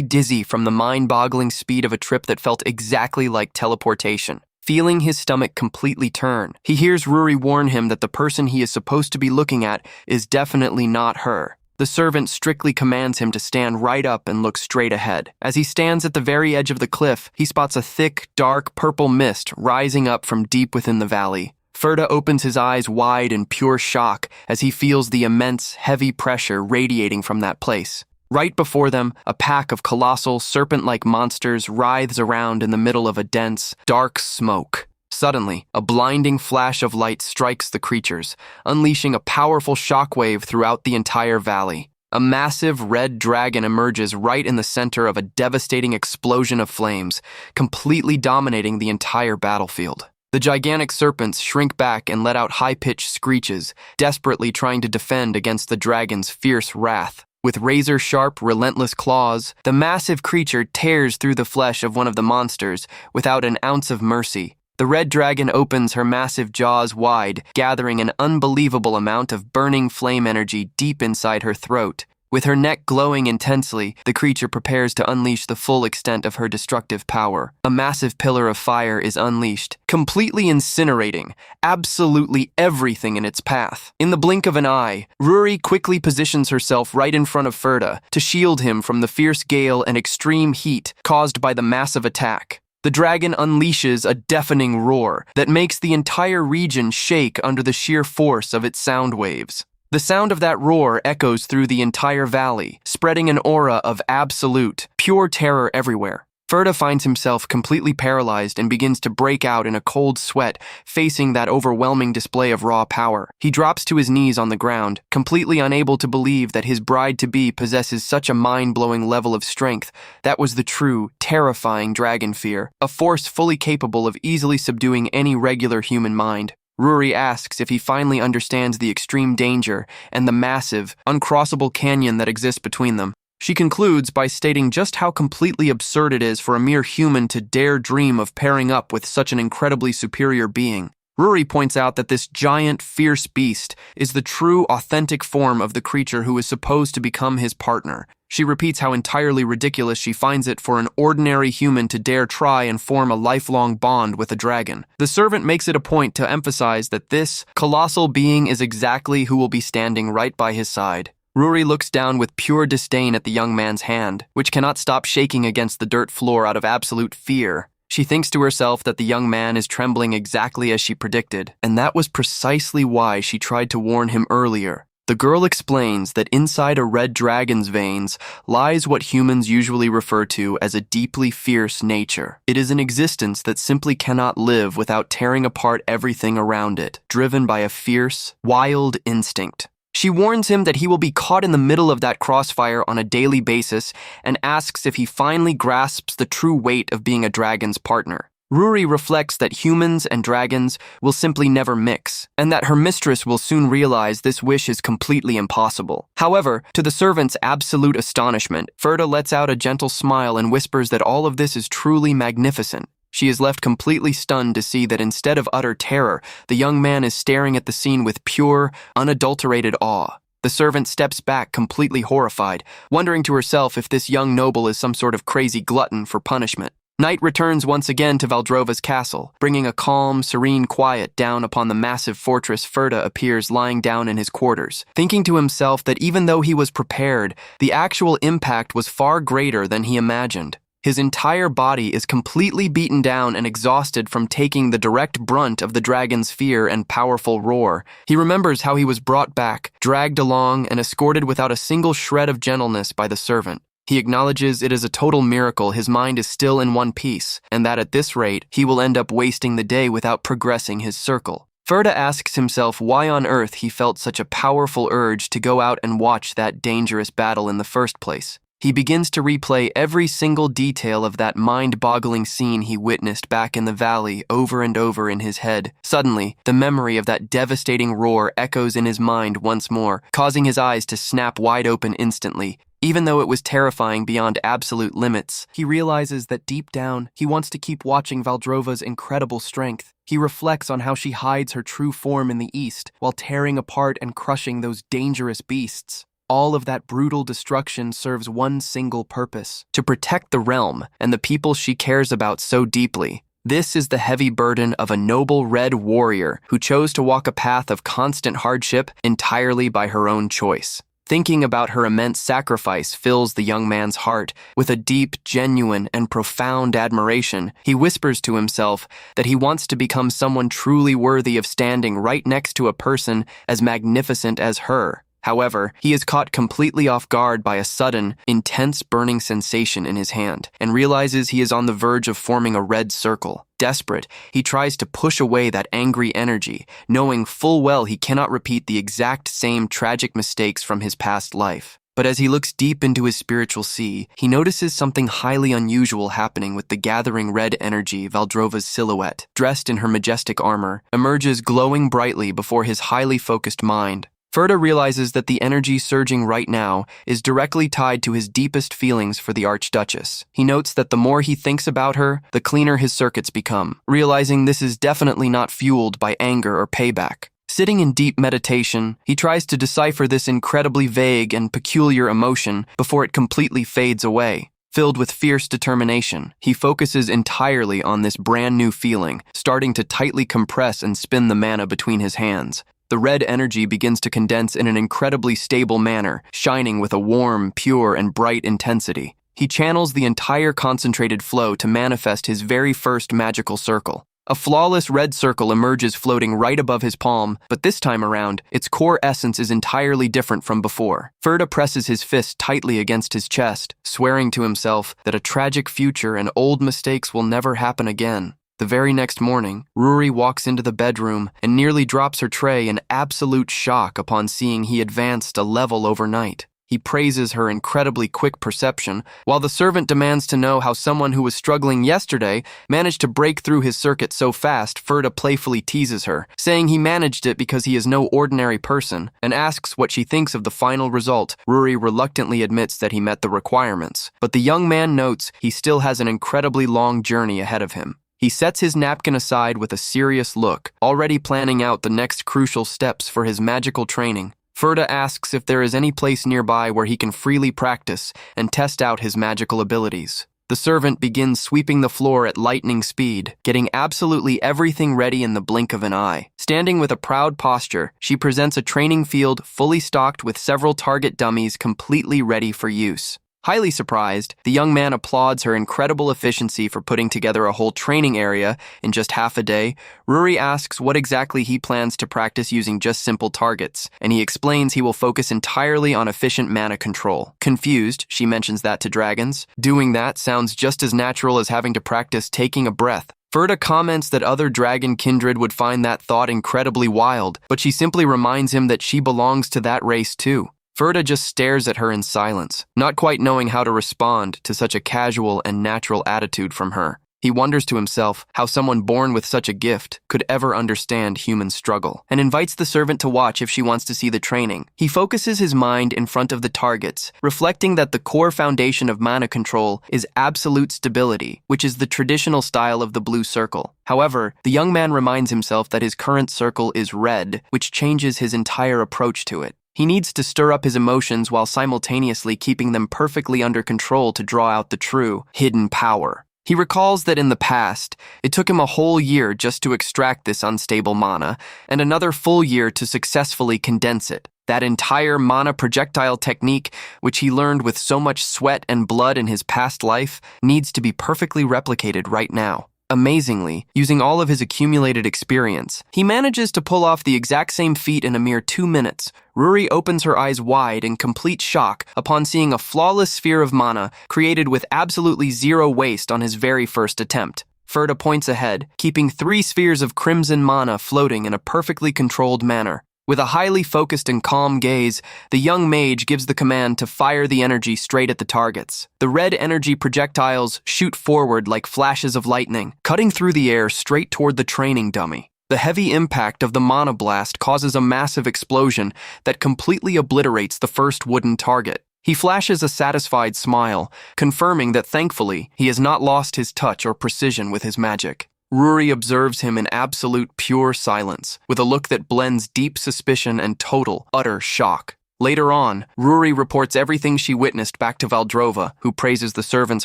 dizzy from the mind-boggling speed of a trip that felt exactly like teleportation. Feeling his stomach completely turn, he hears Ruri warn him that the person he is supposed to be looking at is definitely not her. The servant strictly commands him to stand right up and look straight ahead. As he stands at the very edge of the cliff, he spots a thick, dark purple mist rising up from deep within the valley. Ferda opens his eyes wide in pure shock as he feels the immense, heavy pressure radiating from that place. Right before them, a pack of colossal, serpent-like monsters writhes around in the middle of a dense, dark smoke. Suddenly, a blinding flash of light strikes the creatures, unleashing a powerful shockwave throughout the entire valley. A massive red dragon emerges right in the center of a devastating explosion of flames, completely dominating the entire battlefield. The gigantic serpents shrink back and let out high-pitched screeches, desperately trying to defend against the dragon's fierce wrath. With razor-sharp, relentless claws, the massive creature tears through the flesh of one of the monsters without an ounce of mercy. The red dragon opens her massive jaws wide, gathering an unbelievable amount of burning flame energy deep inside her throat. With her neck glowing intensely, the creature prepares to unleash the full extent of her destructive power. A massive pillar of fire is unleashed, completely incinerating absolutely everything in its path. In the blink of an eye, Ruri quickly positions herself right in front of Ferda to shield him from the fierce gale and extreme heat caused by the massive attack. The dragon unleashes a deafening roar that makes the entire region shake under the sheer force of its sound waves. The sound of that roar echoes through the entire valley, spreading an aura of absolute, pure terror everywhere. Ferda finds himself completely paralyzed and begins to break out in a cold sweat, facing that overwhelming display of raw power. He drops to his knees on the ground, completely unable to believe that his bride-to-be possesses such a mind-blowing level of strength. That was the true, terrifying dragon fear, a force fully capable of easily subduing any regular human mind. Ruri asks if he finally understands the extreme danger and the massive, uncrossable canyon that exists between them. She concludes by stating just how completely absurd it is for a mere human to dare dream of pairing up with such an incredibly superior being. Ruri points out that this giant, fierce beast is the true, authentic form of the creature who is supposed to become his partner. She repeats how entirely ridiculous she finds it for an ordinary human to dare try and form a lifelong bond with a dragon. The servant makes it a point to emphasize that this colossal being is exactly who will be standing right by his side. Ruri looks down with pure disdain at the young man's hand, which cannot stop shaking against the dirt floor out of absolute fear. She thinks to herself that the young man is trembling exactly as she predicted, and that was precisely why she tried to warn him earlier. The girl explains that inside a red dragon's veins lies what humans usually refer to as a deeply fierce nature. It is an existence that simply cannot live without tearing apart everything around it, driven by a fierce, wild instinct. She warns him that he will be caught in the middle of that crossfire on a daily basis and asks if he finally grasps the true weight of being a dragon's partner. Ruri reflects that humans and dragons will simply never mix, and that her mistress will soon realize this wish is completely impossible. However, to the servant's absolute astonishment, Ferda lets out a gentle smile and whispers that all of this is truly magnificent. She is left completely stunned to see that instead of utter terror, the young man is staring at the scene with pure, unadulterated awe. The servant steps back completely horrified, wondering to herself if this young noble is some sort of crazy glutton for punishment. Night returns once again to Valdrova's castle, bringing a calm, serene quiet down upon the massive fortress. Ferda appears lying down in his quarters, thinking to himself that even though he was prepared, the actual impact was far greater than he imagined. His entire body is completely beaten down and exhausted from taking the direct brunt of the dragon's fear and powerful roar. He remembers how he was brought back, dragged along, and escorted without a single shred of gentleness by the servant. He acknowledges it is a total miracle his mind is still in one piece, and that at this rate, he will end up wasting the day without progressing his circle. Ferda asks himself why on earth he felt such a powerful urge to go out and watch that dangerous battle in the first place. He begins to replay every single detail of that mind-boggling scene he witnessed back in the valley over and over in his head. Suddenly, the memory of that devastating roar echoes in his mind once more, causing his eyes to snap wide open instantly. Even though it was terrifying beyond absolute limits, he realizes that deep down, he wants to keep watching Valdrova's incredible strength. He reflects on how she hides her true form in the east, while tearing apart and crushing those dangerous beasts. All of that brutal destruction serves one single purpose: to protect the realm and the people she cares about so deeply. This is the heavy burden of a noble red warrior who chose to walk a path of constant hardship entirely by her own choice. Thinking about her immense sacrifice fills the young man's heart with a deep, genuine, and profound admiration. He whispers to himself that he wants to become someone truly worthy of standing right next to a person as magnificent as her. However, he is caught completely off guard by a sudden, intense burning sensation in his hand and realizes he is on the verge of forming a red circle. Desperate, he tries to push away that angry energy, knowing full well he cannot repeat the exact same tragic mistakes from his past life. But as he looks deep into his spiritual sea, he notices something highly unusual happening with the gathering red energy. Valdrova's silhouette, dressed in her majestic armor, emerges glowing brightly before his highly focused mind. Ferda realizes that the energy surging right now is directly tied to his deepest feelings for the Archduchess. He notes that the more he thinks about her, the cleaner his circuits become, realizing this is definitely not fueled by anger or payback. Sitting in deep meditation, he tries to decipher this incredibly vague and peculiar emotion before it completely fades away. Filled with fierce determination, he focuses entirely on this brand new feeling, starting to tightly compress and spin the mana between his hands. The red energy begins to condense in an incredibly stable manner, shining with a warm, pure, and bright intensity. He channels the entire concentrated flow to manifest his very first magical circle. A flawless red circle emerges floating right above his palm, but this time around, its core essence is entirely different from before. Ferda presses his fist tightly against his chest, swearing to himself that a tragic future and old mistakes will never happen again. The very next morning, Ruri walks into the bedroom and nearly drops her tray in absolute shock upon seeing he advanced a level overnight. He praises her incredibly quick perception, while the servant demands to know how someone who was struggling yesterday managed to break through his circuit so fast. Ferda playfully teases her, saying he managed it because he is no ordinary person, and asks what she thinks of the final result. Ruri reluctantly admits that he met the requirements, but the young man notes he still has an incredibly long journey ahead of him. He sets his napkin aside with a serious look, already planning out the next crucial steps for his magical training. Ferda asks if there is any place nearby where he can freely practice and test out his magical abilities. The servant begins sweeping the floor at lightning speed, getting absolutely everything ready in the blink of an eye. Standing with a proud posture, she presents a training field fully stocked with several target dummies completely ready for use. Highly surprised, the young man applauds her incredible efficiency for putting together a whole training area in just half a day. Ruri asks what exactly he plans to practice using just simple targets, and he explains he will focus entirely on efficient mana control. Confused, she mentions that to dragons. Doing that sounds just as natural as having to practice taking a breath. Ferda comments that other dragon kindred would find that thought incredibly wild, but she simply reminds him that she belongs to that race too. Ferda just stares at her in silence, not quite knowing how to respond to such a casual and natural attitude from her. He wonders to himself how someone born with such a gift could ever understand human struggle, and invites the servant to watch if she wants to see the training. He focuses his mind in front of the targets, reflecting that the core foundation of mana control is absolute stability, which is the traditional style of the blue circle. However, the young man reminds himself that his current circle is red, which changes his entire approach to it. He needs to stir up his emotions while simultaneously keeping them perfectly under control to draw out the true, hidden power. He recalls that in the past, it took him a whole year just to extract this unstable mana, and another full year to successfully condense it. That entire mana projectile technique, which he learned with so much sweat and blood in his past life, needs to be perfectly replicated right now. Amazingly, using all of his accumulated experience, he manages to pull off the exact same feat in a mere 2 minutes. Ruri opens her eyes wide in complete shock upon seeing a flawless sphere of mana created with absolutely zero waste on his very first attempt. Ferda points ahead, keeping 3 spheres of crimson mana floating in a perfectly controlled manner. With a highly focused and calm gaze, the young mage gives the command to fire the energy straight at the targets. The red energy projectiles shoot forward like flashes of lightning, cutting through the air straight toward the training dummy. The heavy impact of the mana blast causes a massive explosion that completely obliterates the first wooden target. He flashes a satisfied smile, confirming that thankfully he has not lost his touch or precision with his magic. Ruri observes him in absolute pure silence, with a look that blends deep suspicion and total, utter shock. Later on, Ruri reports everything she witnessed back to Valdrova, who praises the servant's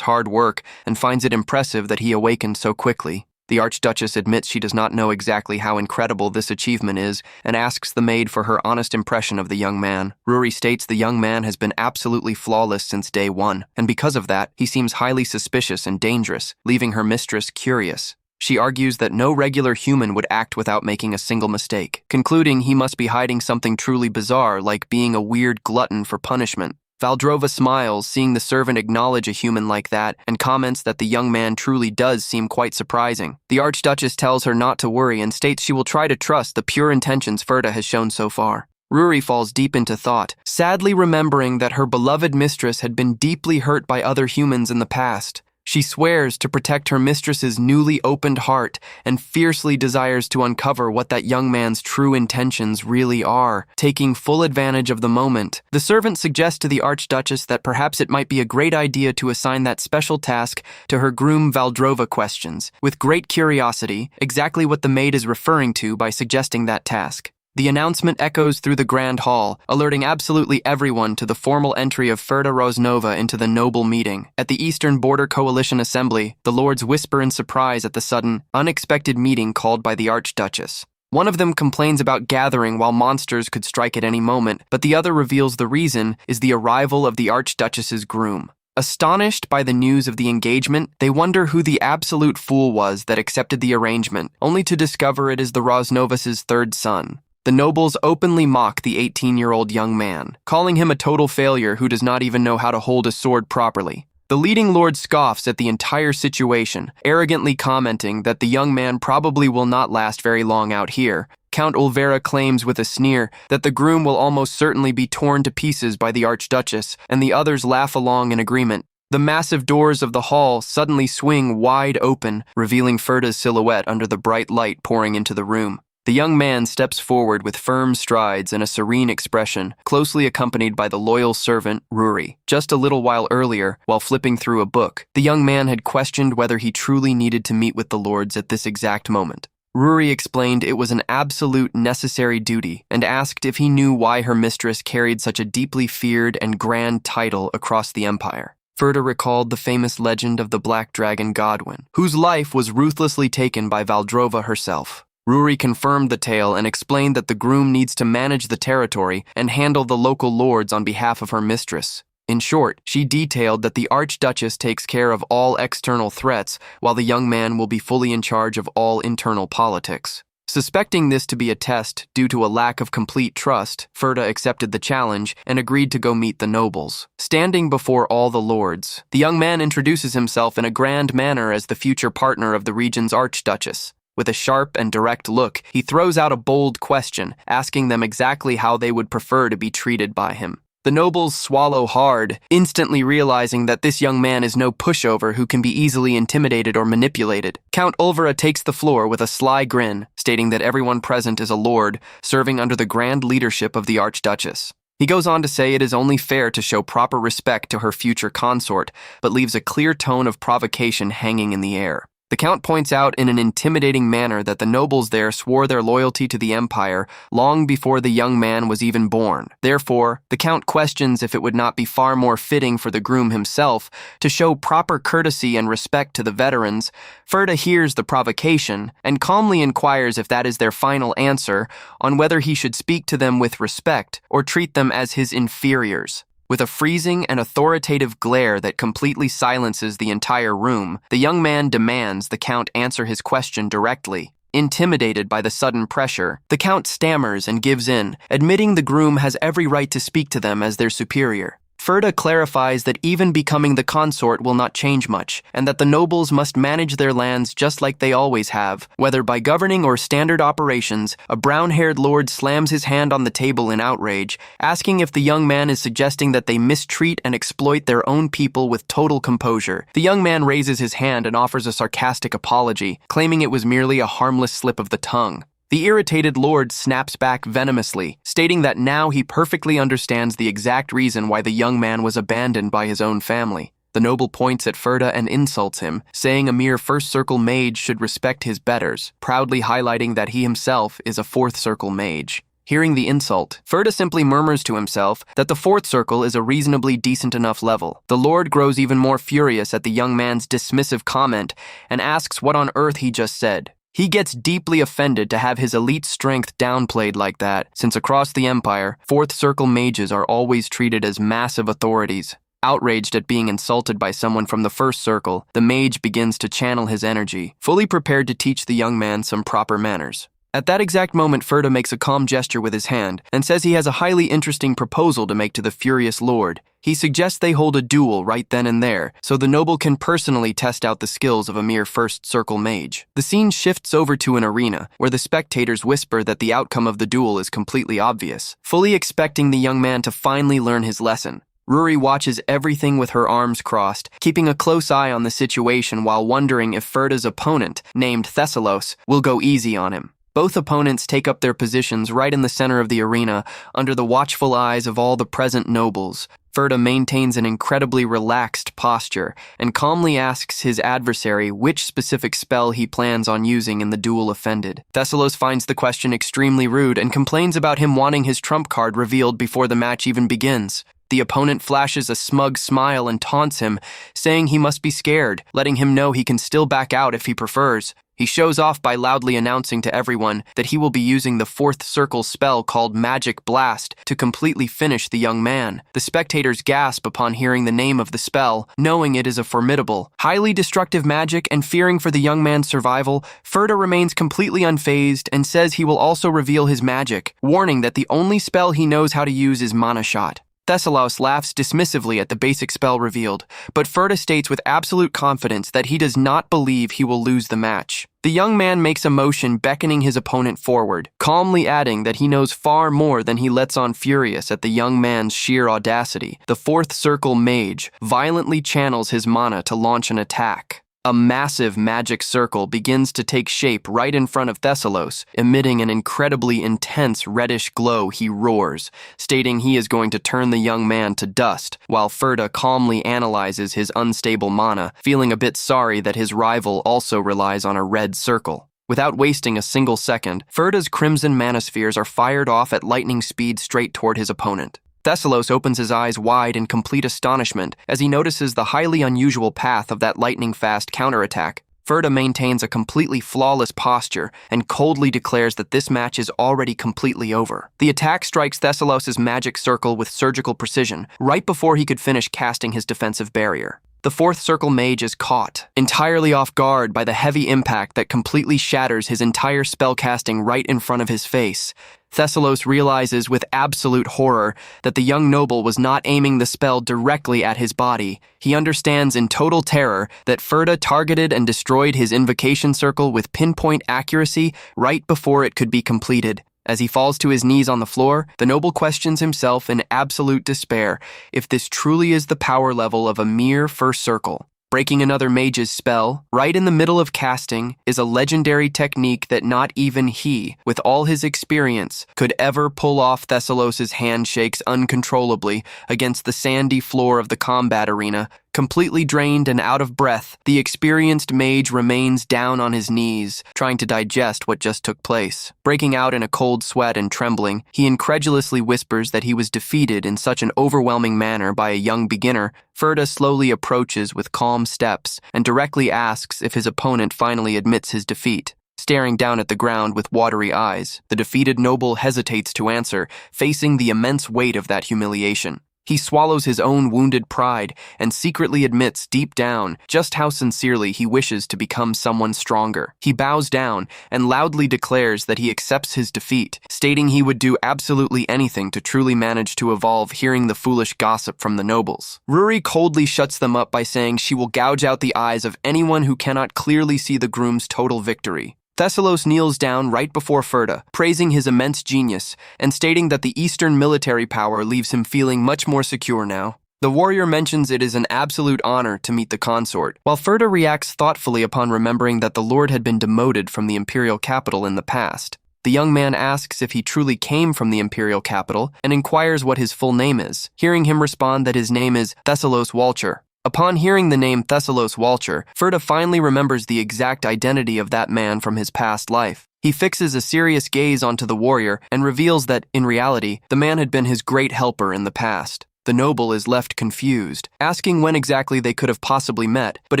hard work and finds it impressive that he awakened so quickly. The Archduchess admits she does not know exactly how incredible this achievement is and asks the maid for her honest impression of the young man. Ruri states the young man has been absolutely flawless since day one, and because of that, he seems highly suspicious and dangerous, leaving her mistress curious. She argues that no regular human would act without making a single mistake, concluding he must be hiding something truly bizarre, like being a weird glutton for punishment. Valdrova smiles, seeing the servant acknowledge a human like that, and comments that the young man truly does seem quite surprising. The Archduchess tells her not to worry and states she will try to trust the pure intentions Ferda has shown so far. Ruri falls deep into thought, sadly remembering that her beloved mistress had been deeply hurt by other humans in the past. She swears to protect her mistress's newly opened heart and fiercely desires to uncover what that young man's true intentions really are, taking full advantage of the moment. The servant suggests to the Archduchess that perhaps it might be a great idea to assign that special task to her groom Valdrova questions, with great curiosity, exactly what the maid is referring to by suggesting that task. The announcement echoes through the grand hall, alerting absolutely everyone to the formal entry of Ferda Roznova into the noble meeting. At the Eastern Border Coalition Assembly, the lords whisper in surprise at the sudden, unexpected meeting called by the Archduchess. One of them complains about gathering while monsters could strike at any moment, but the other reveals the reason is the arrival of the Archduchess's groom. Astonished by the news of the engagement, they wonder who the absolute fool was that accepted the arrangement, only to discover it is the Roznovas' third son. The nobles openly mock the 18-year-old young man, calling him a total failure who does not even know how to hold a sword properly. The leading lord scoffs at the entire situation, arrogantly commenting that the young man probably will not last very long out here. Count Olvera claims with a sneer that the groom will almost certainly be torn to pieces by the Archduchess, and the others laugh along in agreement. The massive doors of the hall suddenly swing wide open, revealing Ferda's silhouette under the bright light pouring into the room. The young man steps forward with firm strides and a serene expression, closely accompanied by the loyal servant, Ruri. Just a little while earlier, while flipping through a book, the young man had questioned whether he truly needed to meet with the lords at this exact moment. Ruri explained it was an absolute necessary duty and asked if he knew why her mistress carried such a deeply feared and grand title across the empire. Ferda recalled the famous legend of the Black Dragon Godwin, whose life was ruthlessly taken by Valdrova herself. Ruri confirmed the tale and explained that the groom needs to manage the territory and handle the local lords on behalf of her mistress. In short, she detailed that the Archduchess takes care of all external threats, while the young man will be fully in charge of all internal politics. Suspecting this to be a test due to a lack of complete trust, Ferda accepted the challenge and agreed to go meet the nobles. Standing before all the lords, the young man introduces himself in a grand manner as the future partner of the region's Archduchess. With a sharp and direct look, he throws out a bold question, asking them exactly how they would prefer to be treated by him. The nobles swallow hard, instantly realizing that this young man is no pushover who can be easily intimidated or manipulated. Count Ulvera takes the floor with a sly grin, stating that everyone present is a lord, serving under the grand leadership of the Archduchess. He goes on to say it is only fair to show proper respect to her future consort, but leaves a clear tone of provocation hanging in the air. The Count points out in an intimidating manner that the nobles there swore their loyalty to the Empire long before the young man was even born. Therefore, the Count questions if it would not be far more fitting for the groom himself to show proper courtesy and respect to the veterans. Ferda hears the provocation and calmly inquires if that is their final answer on whether he should speak to them with respect or treat them as his inferiors. With a freezing and authoritative glare that completely silences the entire room, the young man demands the Count answer his question directly. Intimidated by the sudden pressure, the Count stammers and gives in, admitting the groom has every right to speak to them as their superior. Ferda clarifies that even becoming the consort will not change much, and that the nobles must manage their lands just like they always have. Whether by governing or standard operations, a brown-haired lord slams his hand on the table in outrage, asking if the young man is suggesting that they mistreat and exploit their own people with total composure. The young man raises his hand and offers a sarcastic apology, claiming it was merely a harmless slip of the tongue. The irritated lord snaps back venomously, stating that now he perfectly understands the exact reason why the young man was abandoned by his own family. The noble points at Ferda and insults him, saying a mere first circle mage should respect his betters, proudly highlighting that he himself is a fourth circle mage. Hearing the insult, Ferda simply murmurs to himself that the fourth circle is a reasonably decent enough level. The lord grows even more furious at the young man's dismissive comment and asks what on earth he just said. He gets deeply offended to have his elite strength downplayed like that, since across the Empire, fourth circle mages are always treated as massive authorities. Outraged at being insulted by someone from the first circle, the mage begins to channel his energy, fully prepared to teach the young man some proper manners. At that exact moment, Ferda makes a calm gesture with his hand and says he has a highly interesting proposal to make to the furious lord. He suggests they hold a duel right then and there, so the noble can personally test out the skills of a mere first circle mage. The scene shifts over to an arena, where the spectators whisper that the outcome of the duel is completely obvious, fully expecting the young man to finally learn his lesson. Ruri watches everything with her arms crossed, keeping a close eye on the situation while wondering if Ferda's opponent, named Thessalos, will go easy on him. Both opponents take up their positions right in the center of the arena, under the watchful eyes of all the present nobles. Ferda maintains an incredibly relaxed posture and calmly asks his adversary which specific spell he plans on using in the duel offended. Thessalos finds the question extremely rude and complains about him wanting his trump card revealed before the match even begins. The opponent flashes a smug smile and taunts him, saying he must be scared, letting him know he can still back out if he prefers. He shows off by loudly announcing to everyone that he will be using the fourth circle spell called Magic Blast to completely finish the young man. The spectators gasp upon hearing the name of the spell, knowing it is a formidable, highly destructive magic, and fearing for the young man's survival, Ferda remains completely unfazed and says he will also reveal his magic, warning that the only spell he knows how to use is Mana Shot. Thessalos laughs dismissively at the basic spell revealed, but Ferda states with absolute confidence that he does not believe he will lose the match. The young man makes a motion beckoning his opponent forward, calmly adding that he knows far more than he lets on, furious at the young man's sheer audacity. The fourth circle mage violently channels his mana to launch an attack. A massive magic circle begins to take shape right in front of Thessalos, emitting an incredibly intense reddish glow. He roars, stating he is going to turn the young man to dust, while Ferda calmly analyzes his unstable mana, feeling a bit sorry that his rival also relies on a red circle. Without wasting a single second, Ferda's crimson manospheres are fired off at lightning speed straight toward his opponent. Thessalos opens his eyes wide in complete astonishment as he notices the highly unusual path of that lightning-fast counterattack. Ferda maintains a completely flawless posture and coldly declares that this match is already completely over. The attack strikes Thessalos' magic circle with surgical precision, right before he could finish casting his defensive barrier. The fourth circle mage is caught, entirely off guard by the heavy impact that completely shatters his entire spellcasting right in front of his face. Thessalos realizes with absolute horror that the young noble was not aiming the spell directly at his body. He understands in total terror that Ferda targeted and destroyed his invocation circle with pinpoint accuracy right before it could be completed. As he falls to his knees on the floor, the noble questions himself in absolute despair if this truly is the power level of a mere first circle. Breaking another mage's spell, right in the middle of casting, is a legendary technique that not even he, with all his experience, could ever pull off. Thessalos' hand shakes uncontrollably against the sandy floor of the combat arena. Completely drained and out of breath, the experienced mage remains down on his knees, trying to digest what just took place. Breaking out in a cold sweat and trembling, he incredulously whispers that he was defeated in such an overwhelming manner by a young beginner. Ferda slowly approaches with calm steps and directly asks if his opponent finally admits his defeat. Staring down at the ground with watery eyes, the defeated noble hesitates to answer, facing the immense weight of that humiliation. He swallows his own wounded pride and secretly admits deep down just how sincerely he wishes to become someone stronger. He bows down and loudly declares that he accepts his defeat, stating he would do absolutely anything to truly manage to evolve, hearing the foolish gossip from the nobles. Ruri coldly shuts them up by saying she will gouge out the eyes of anyone who cannot clearly see the groom's total victory. Thessalos kneels down right before Ferda, praising his immense genius and stating that the Eastern military power leaves him feeling much more secure now. The warrior mentions it is an absolute honor to meet the consort, while Ferda reacts thoughtfully upon remembering that the lord had been demoted from the imperial capital in the past. The young man asks if he truly came from the imperial capital and inquires what his full name is, hearing him respond that his name is Thessalos Walcher. Upon hearing the name Thessalos Walcher, Ferda finally remembers the exact identity of that man from his past life. He fixes a serious gaze onto the warrior and reveals that, in reality, the man had been his great helper in the past. The noble is left confused, asking when exactly they could have possibly met, but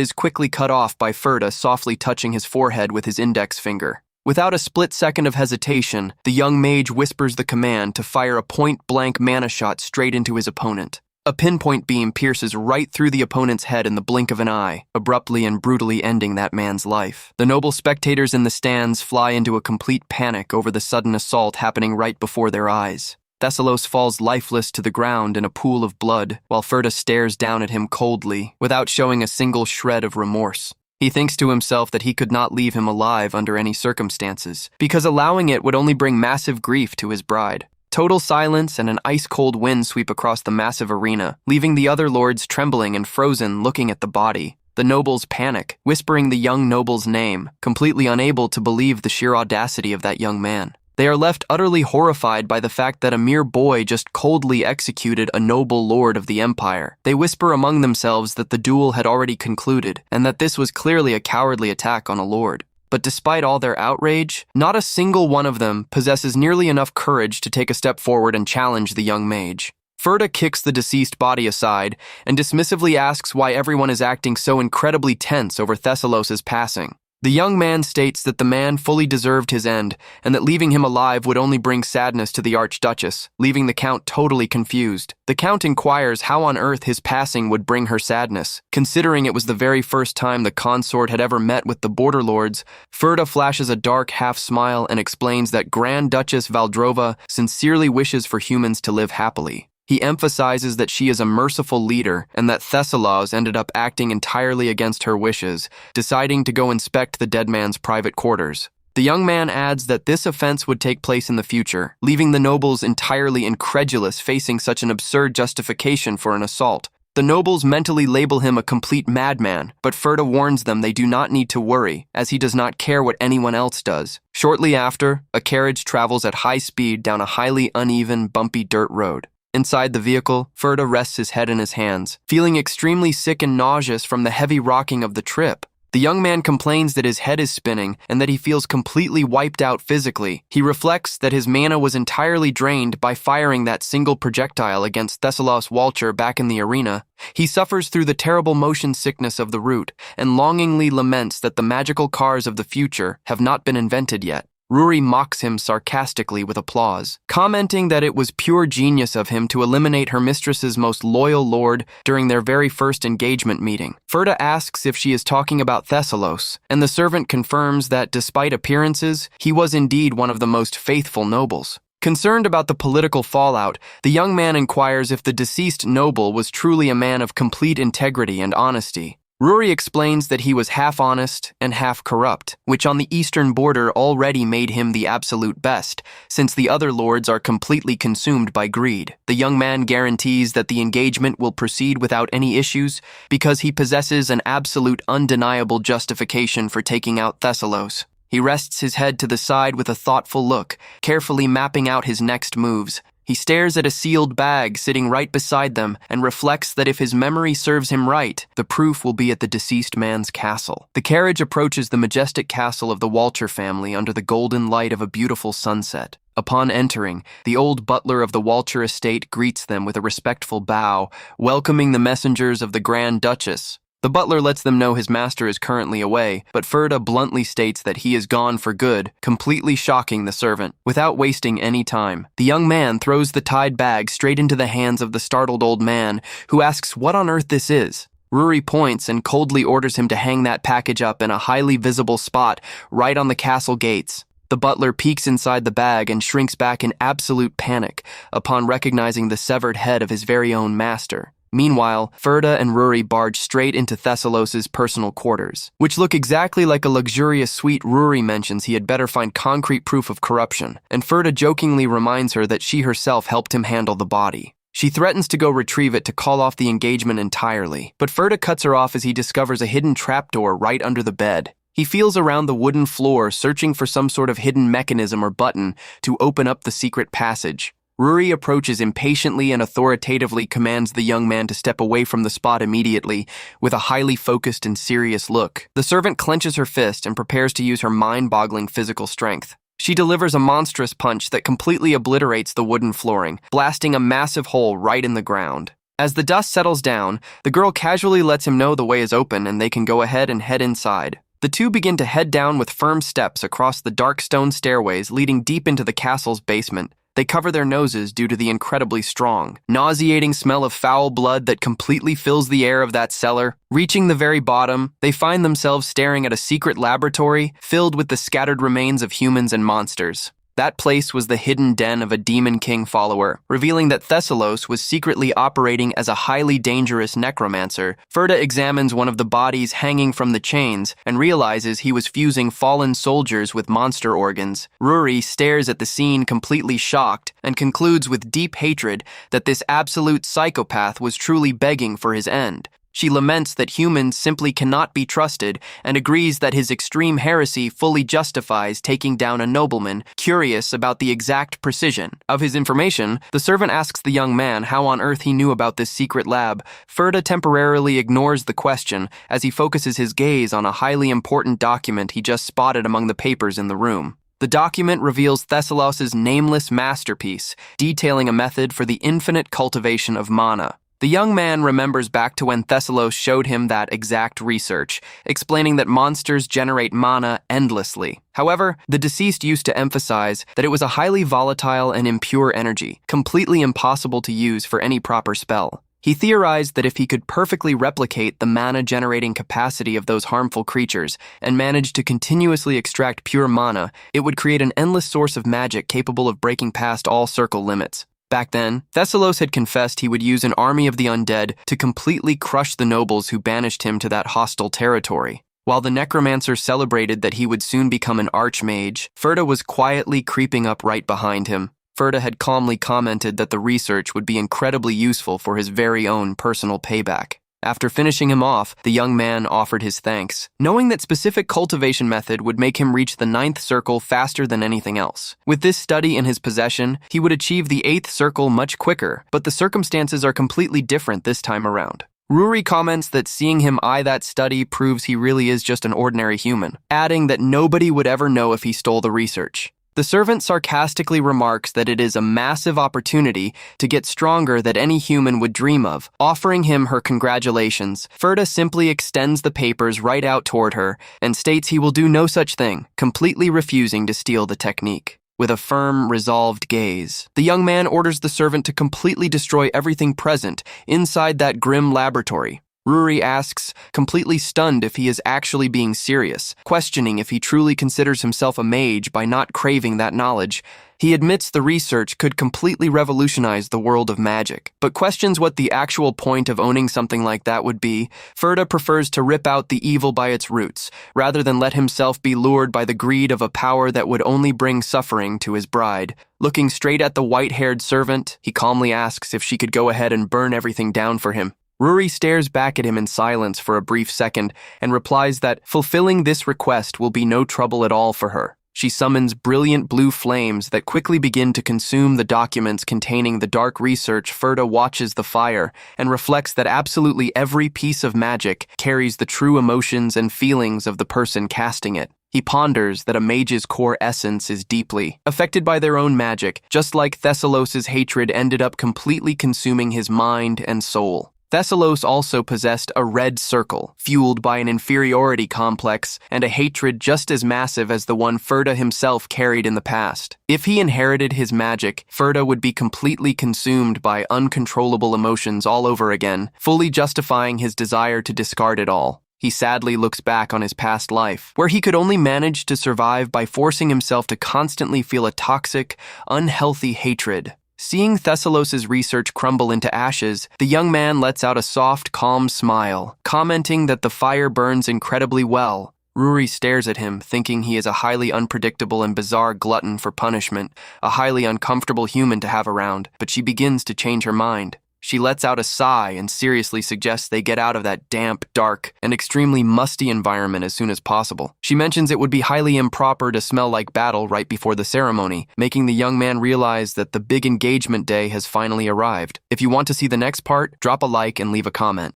is quickly cut off by Ferda softly touching his forehead with his index finger. Without a split second of hesitation, the young mage whispers the command to fire a point-blank mana shot straight into his opponent. A pinpoint beam pierces right through the opponent's head in the blink of an eye, abruptly and brutally ending that man's life. The noble spectators in the stands fly into a complete panic over the sudden assault happening right before their eyes. Thessalos falls lifeless to the ground in a pool of blood, while Ferda stares down at him coldly, without showing a single shred of remorse. He thinks to himself that he could not leave him alive under any circumstances, because allowing it would only bring massive grief to his bride. Total silence and an ice-cold wind sweep across the massive arena, leaving the other lords trembling and frozen looking at the body. The nobles panic, whispering the young noble's name, completely unable to believe the sheer audacity of that young man. They are left utterly horrified by the fact that a mere boy just coldly executed a noble lord of the empire. They whisper among themselves that the duel had already concluded, and that this was clearly a cowardly attack on a lord. But despite all their outrage, not a single one of them possesses nearly enough courage to take a step forward and challenge the young mage. Ferda kicks the deceased body aside and dismissively asks why everyone is acting so incredibly tense over Thessalos' passing. The young man states that the man fully deserved his end, and that leaving him alive would only bring sadness to the Archduchess, leaving the Count totally confused. The Count inquires how on earth his passing would bring her sadness. Considering it was the very first time the consort had ever met with the border lords, Ferda flashes a dark half-smile and explains that Grand Duchess Valdrova sincerely wishes for humans to live happily. He emphasizes that she is a merciful leader and that Thessalos ended up acting entirely against her wishes, deciding to go inspect the dead man's private quarters. The young man adds that this offense would take place in the future, leaving the nobles entirely incredulous facing such an absurd justification for an assault. The nobles mentally label him a complete madman, but Ferda warns them they do not need to worry, as he does not care what anyone else does. Shortly after, a carriage travels at high speed down a highly uneven, bumpy dirt road. Inside the vehicle, Ferda rests his head in his hands, feeling extremely sick and nauseous from the heavy rocking of the trip. The young man complains that his head is spinning and that he feels completely wiped out physically. He reflects that his mana was entirely drained by firing that single projectile against Thessalos Walcher back in the arena. He suffers through the terrible motion sickness of the route and longingly laments that the magical cars of the future have not been invented yet. Ruri mocks him sarcastically with applause, commenting that it was pure genius of him to eliminate her mistress's most loyal lord during their very first engagement meeting. Ferda asks if she is talking about Thessalos, and the servant confirms that, despite appearances, he was indeed one of the most faithful nobles. Concerned about the political fallout, the young man inquires if the deceased noble was truly a man of complete integrity and honesty. Ruri explains that he was half honest and half corrupt, which on the eastern border already made him the absolute best, since the other lords are completely consumed by greed. The young man guarantees that the engagement will proceed without any issues because he possesses an absolute undeniable justification for taking out Thessalos. He rests his head to the side with a thoughtful look, carefully mapping out his next moves. He stares at a sealed bag sitting right beside them and reflects that if his memory serves him right, the proof will be at the deceased man's castle. The carriage approaches the majestic castle of the Walcher family under the golden light of a beautiful sunset. Upon entering, the old butler of the Walcher estate greets them with a respectful bow, welcoming the messengers of the Grand Duchess. The butler lets them know his master is currently away, but Ferda bluntly states that he is gone for good, completely shocking the servant. Without wasting any time, the young man throws the tied bag straight into the hands of the startled old man, who asks what on earth this is. Ruri points and coldly orders him to hang that package up in a highly visible spot right on the castle gates. The butler peeks inside the bag and shrinks back in absolute panic upon recognizing the severed head of his very own master. Meanwhile, Ferda and Ruri barge straight into Thessalos' personal quarters, which look exactly like a luxurious suite. Ruri mentions he had better find concrete proof of corruption, and Ferda jokingly reminds her that she herself helped him handle the body. She threatens to go retrieve it to call off the engagement entirely, but Ferda cuts her off as he discovers a hidden trapdoor right under the bed. He feels around the wooden floor, searching for some sort of hidden mechanism or button to open up the secret passage. Ruri approaches impatiently and authoritatively commands the young man to step away from the spot immediately, with a highly focused and serious look. The servant clenches her fist and prepares to use her mind-boggling physical strength. She delivers a monstrous punch that completely obliterates the wooden flooring, blasting a massive hole right in the ground. As the dust settles down, the girl casually lets him know the way is open and they can go ahead and head inside. The two begin to head down with firm steps across the dark stone stairways leading deep into the castle's basement. They cover their noses due to the incredibly strong, nauseating smell of foul blood that completely fills the air of that cellar. Reaching the very bottom, they find themselves staring at a secret laboratory filled with the scattered remains of humans and monsters. That place was the hidden den of a Demon King follower, revealing that Thessalos was secretly operating as a highly dangerous necromancer. Ferda examines one of the bodies hanging from the chains and realizes he was fusing fallen soldiers with monster organs. Ruri stares at the scene completely shocked and concludes with deep hatred that this absolute psychopath was truly begging for his end. She laments that humans simply cannot be trusted and agrees that his extreme heresy fully justifies taking down a nobleman. Curious about the exact precision of his information, the servant asks the young man how on earth he knew about this secret lab. Ferda temporarily ignores the question as he focuses his gaze on a highly important document he just spotted among the papers in the room. The document reveals Thessalos' nameless masterpiece, detailing a method for the infinite cultivation of mana. The young man remembers back to when Thessalos showed him that exact research, explaining that monsters generate mana endlessly. However, the deceased used to emphasize that it was a highly volatile and impure energy, completely impossible to use for any proper spell. He theorized that if he could perfectly replicate the mana-generating capacity of those harmful creatures and manage to continuously extract pure mana, it would create an endless source of magic capable of breaking past all circle limits. Back then, Thessalos had confessed he would use an army of the undead to completely crush the nobles who banished him to that hostile territory. While the necromancer celebrated that he would soon become an archmage, Ferda was quietly creeping up right behind him. Ferda had calmly commented that the research would be incredibly useful for his very own personal payback. After finishing him off, the young man offered his thanks, knowing that specific cultivation method would make him reach the 9th circle faster than anything else. With this study in his possession, he would achieve the 8th circle much quicker, but the circumstances are completely different this time around. Ruri comments that seeing him eye that study proves he really is just an ordinary human, adding that nobody would ever know if he stole the research. The servant sarcastically remarks that it is a massive opportunity to get stronger that any human would dream of. Offering him her congratulations, Ferda simply extends the papers right out toward her and states he will do no such thing, completely refusing to steal the technique. With a firm, resolved gaze, the young man orders the servant to completely destroy everything present inside that grim laboratory. Ruri asks, completely stunned if he is actually being serious, questioning if he truly considers himself a mage by not craving that knowledge. He admits the research could completely revolutionize the world of magic, but questions what the actual point of owning something like that would be. Ferda prefers to rip out the evil by its roots, rather than let himself be lured by the greed of a power that would only bring suffering to his bride. Looking straight at the white-haired servant, he calmly asks if she could go ahead and burn everything down for him. Ruri stares back at him in silence for a brief second and replies that fulfilling this request will be no trouble at all for her. She summons brilliant blue flames that quickly begin to consume the documents containing the dark research. Ferda watches the fire and reflects that absolutely every piece of magic carries the true emotions and feelings of the person casting it. He ponders that a mage's core essence is deeply affected by their own magic, just like Thessalos' hatred ended up completely consuming his mind and soul. Thessalos also possessed a red circle, fueled by an inferiority complex and a hatred just as massive as the one Ferda himself carried in the past. If he inherited his magic, Ferda would be completely consumed by uncontrollable emotions all over again, fully justifying his desire to discard it all. He sadly looks back on his past life, where he could only manage to survive by forcing himself to constantly feel a toxic, unhealthy hatred. Seeing Thessalos' research crumble into ashes, the young man lets out a soft, calm smile, commenting that the fire burns incredibly well. Ruri stares at him, thinking he is a highly unpredictable and bizarre glutton for punishment, a highly uncomfortable human to have around, but she begins to change her mind. She lets out a sigh and seriously suggests they get out of that damp, dark, and extremely musty environment as soon as possible. She mentions it would be highly improper to smell like battle right before the ceremony, making the young man realize that the big engagement day has finally arrived. If you want to see the next part, drop a like and leave a comment.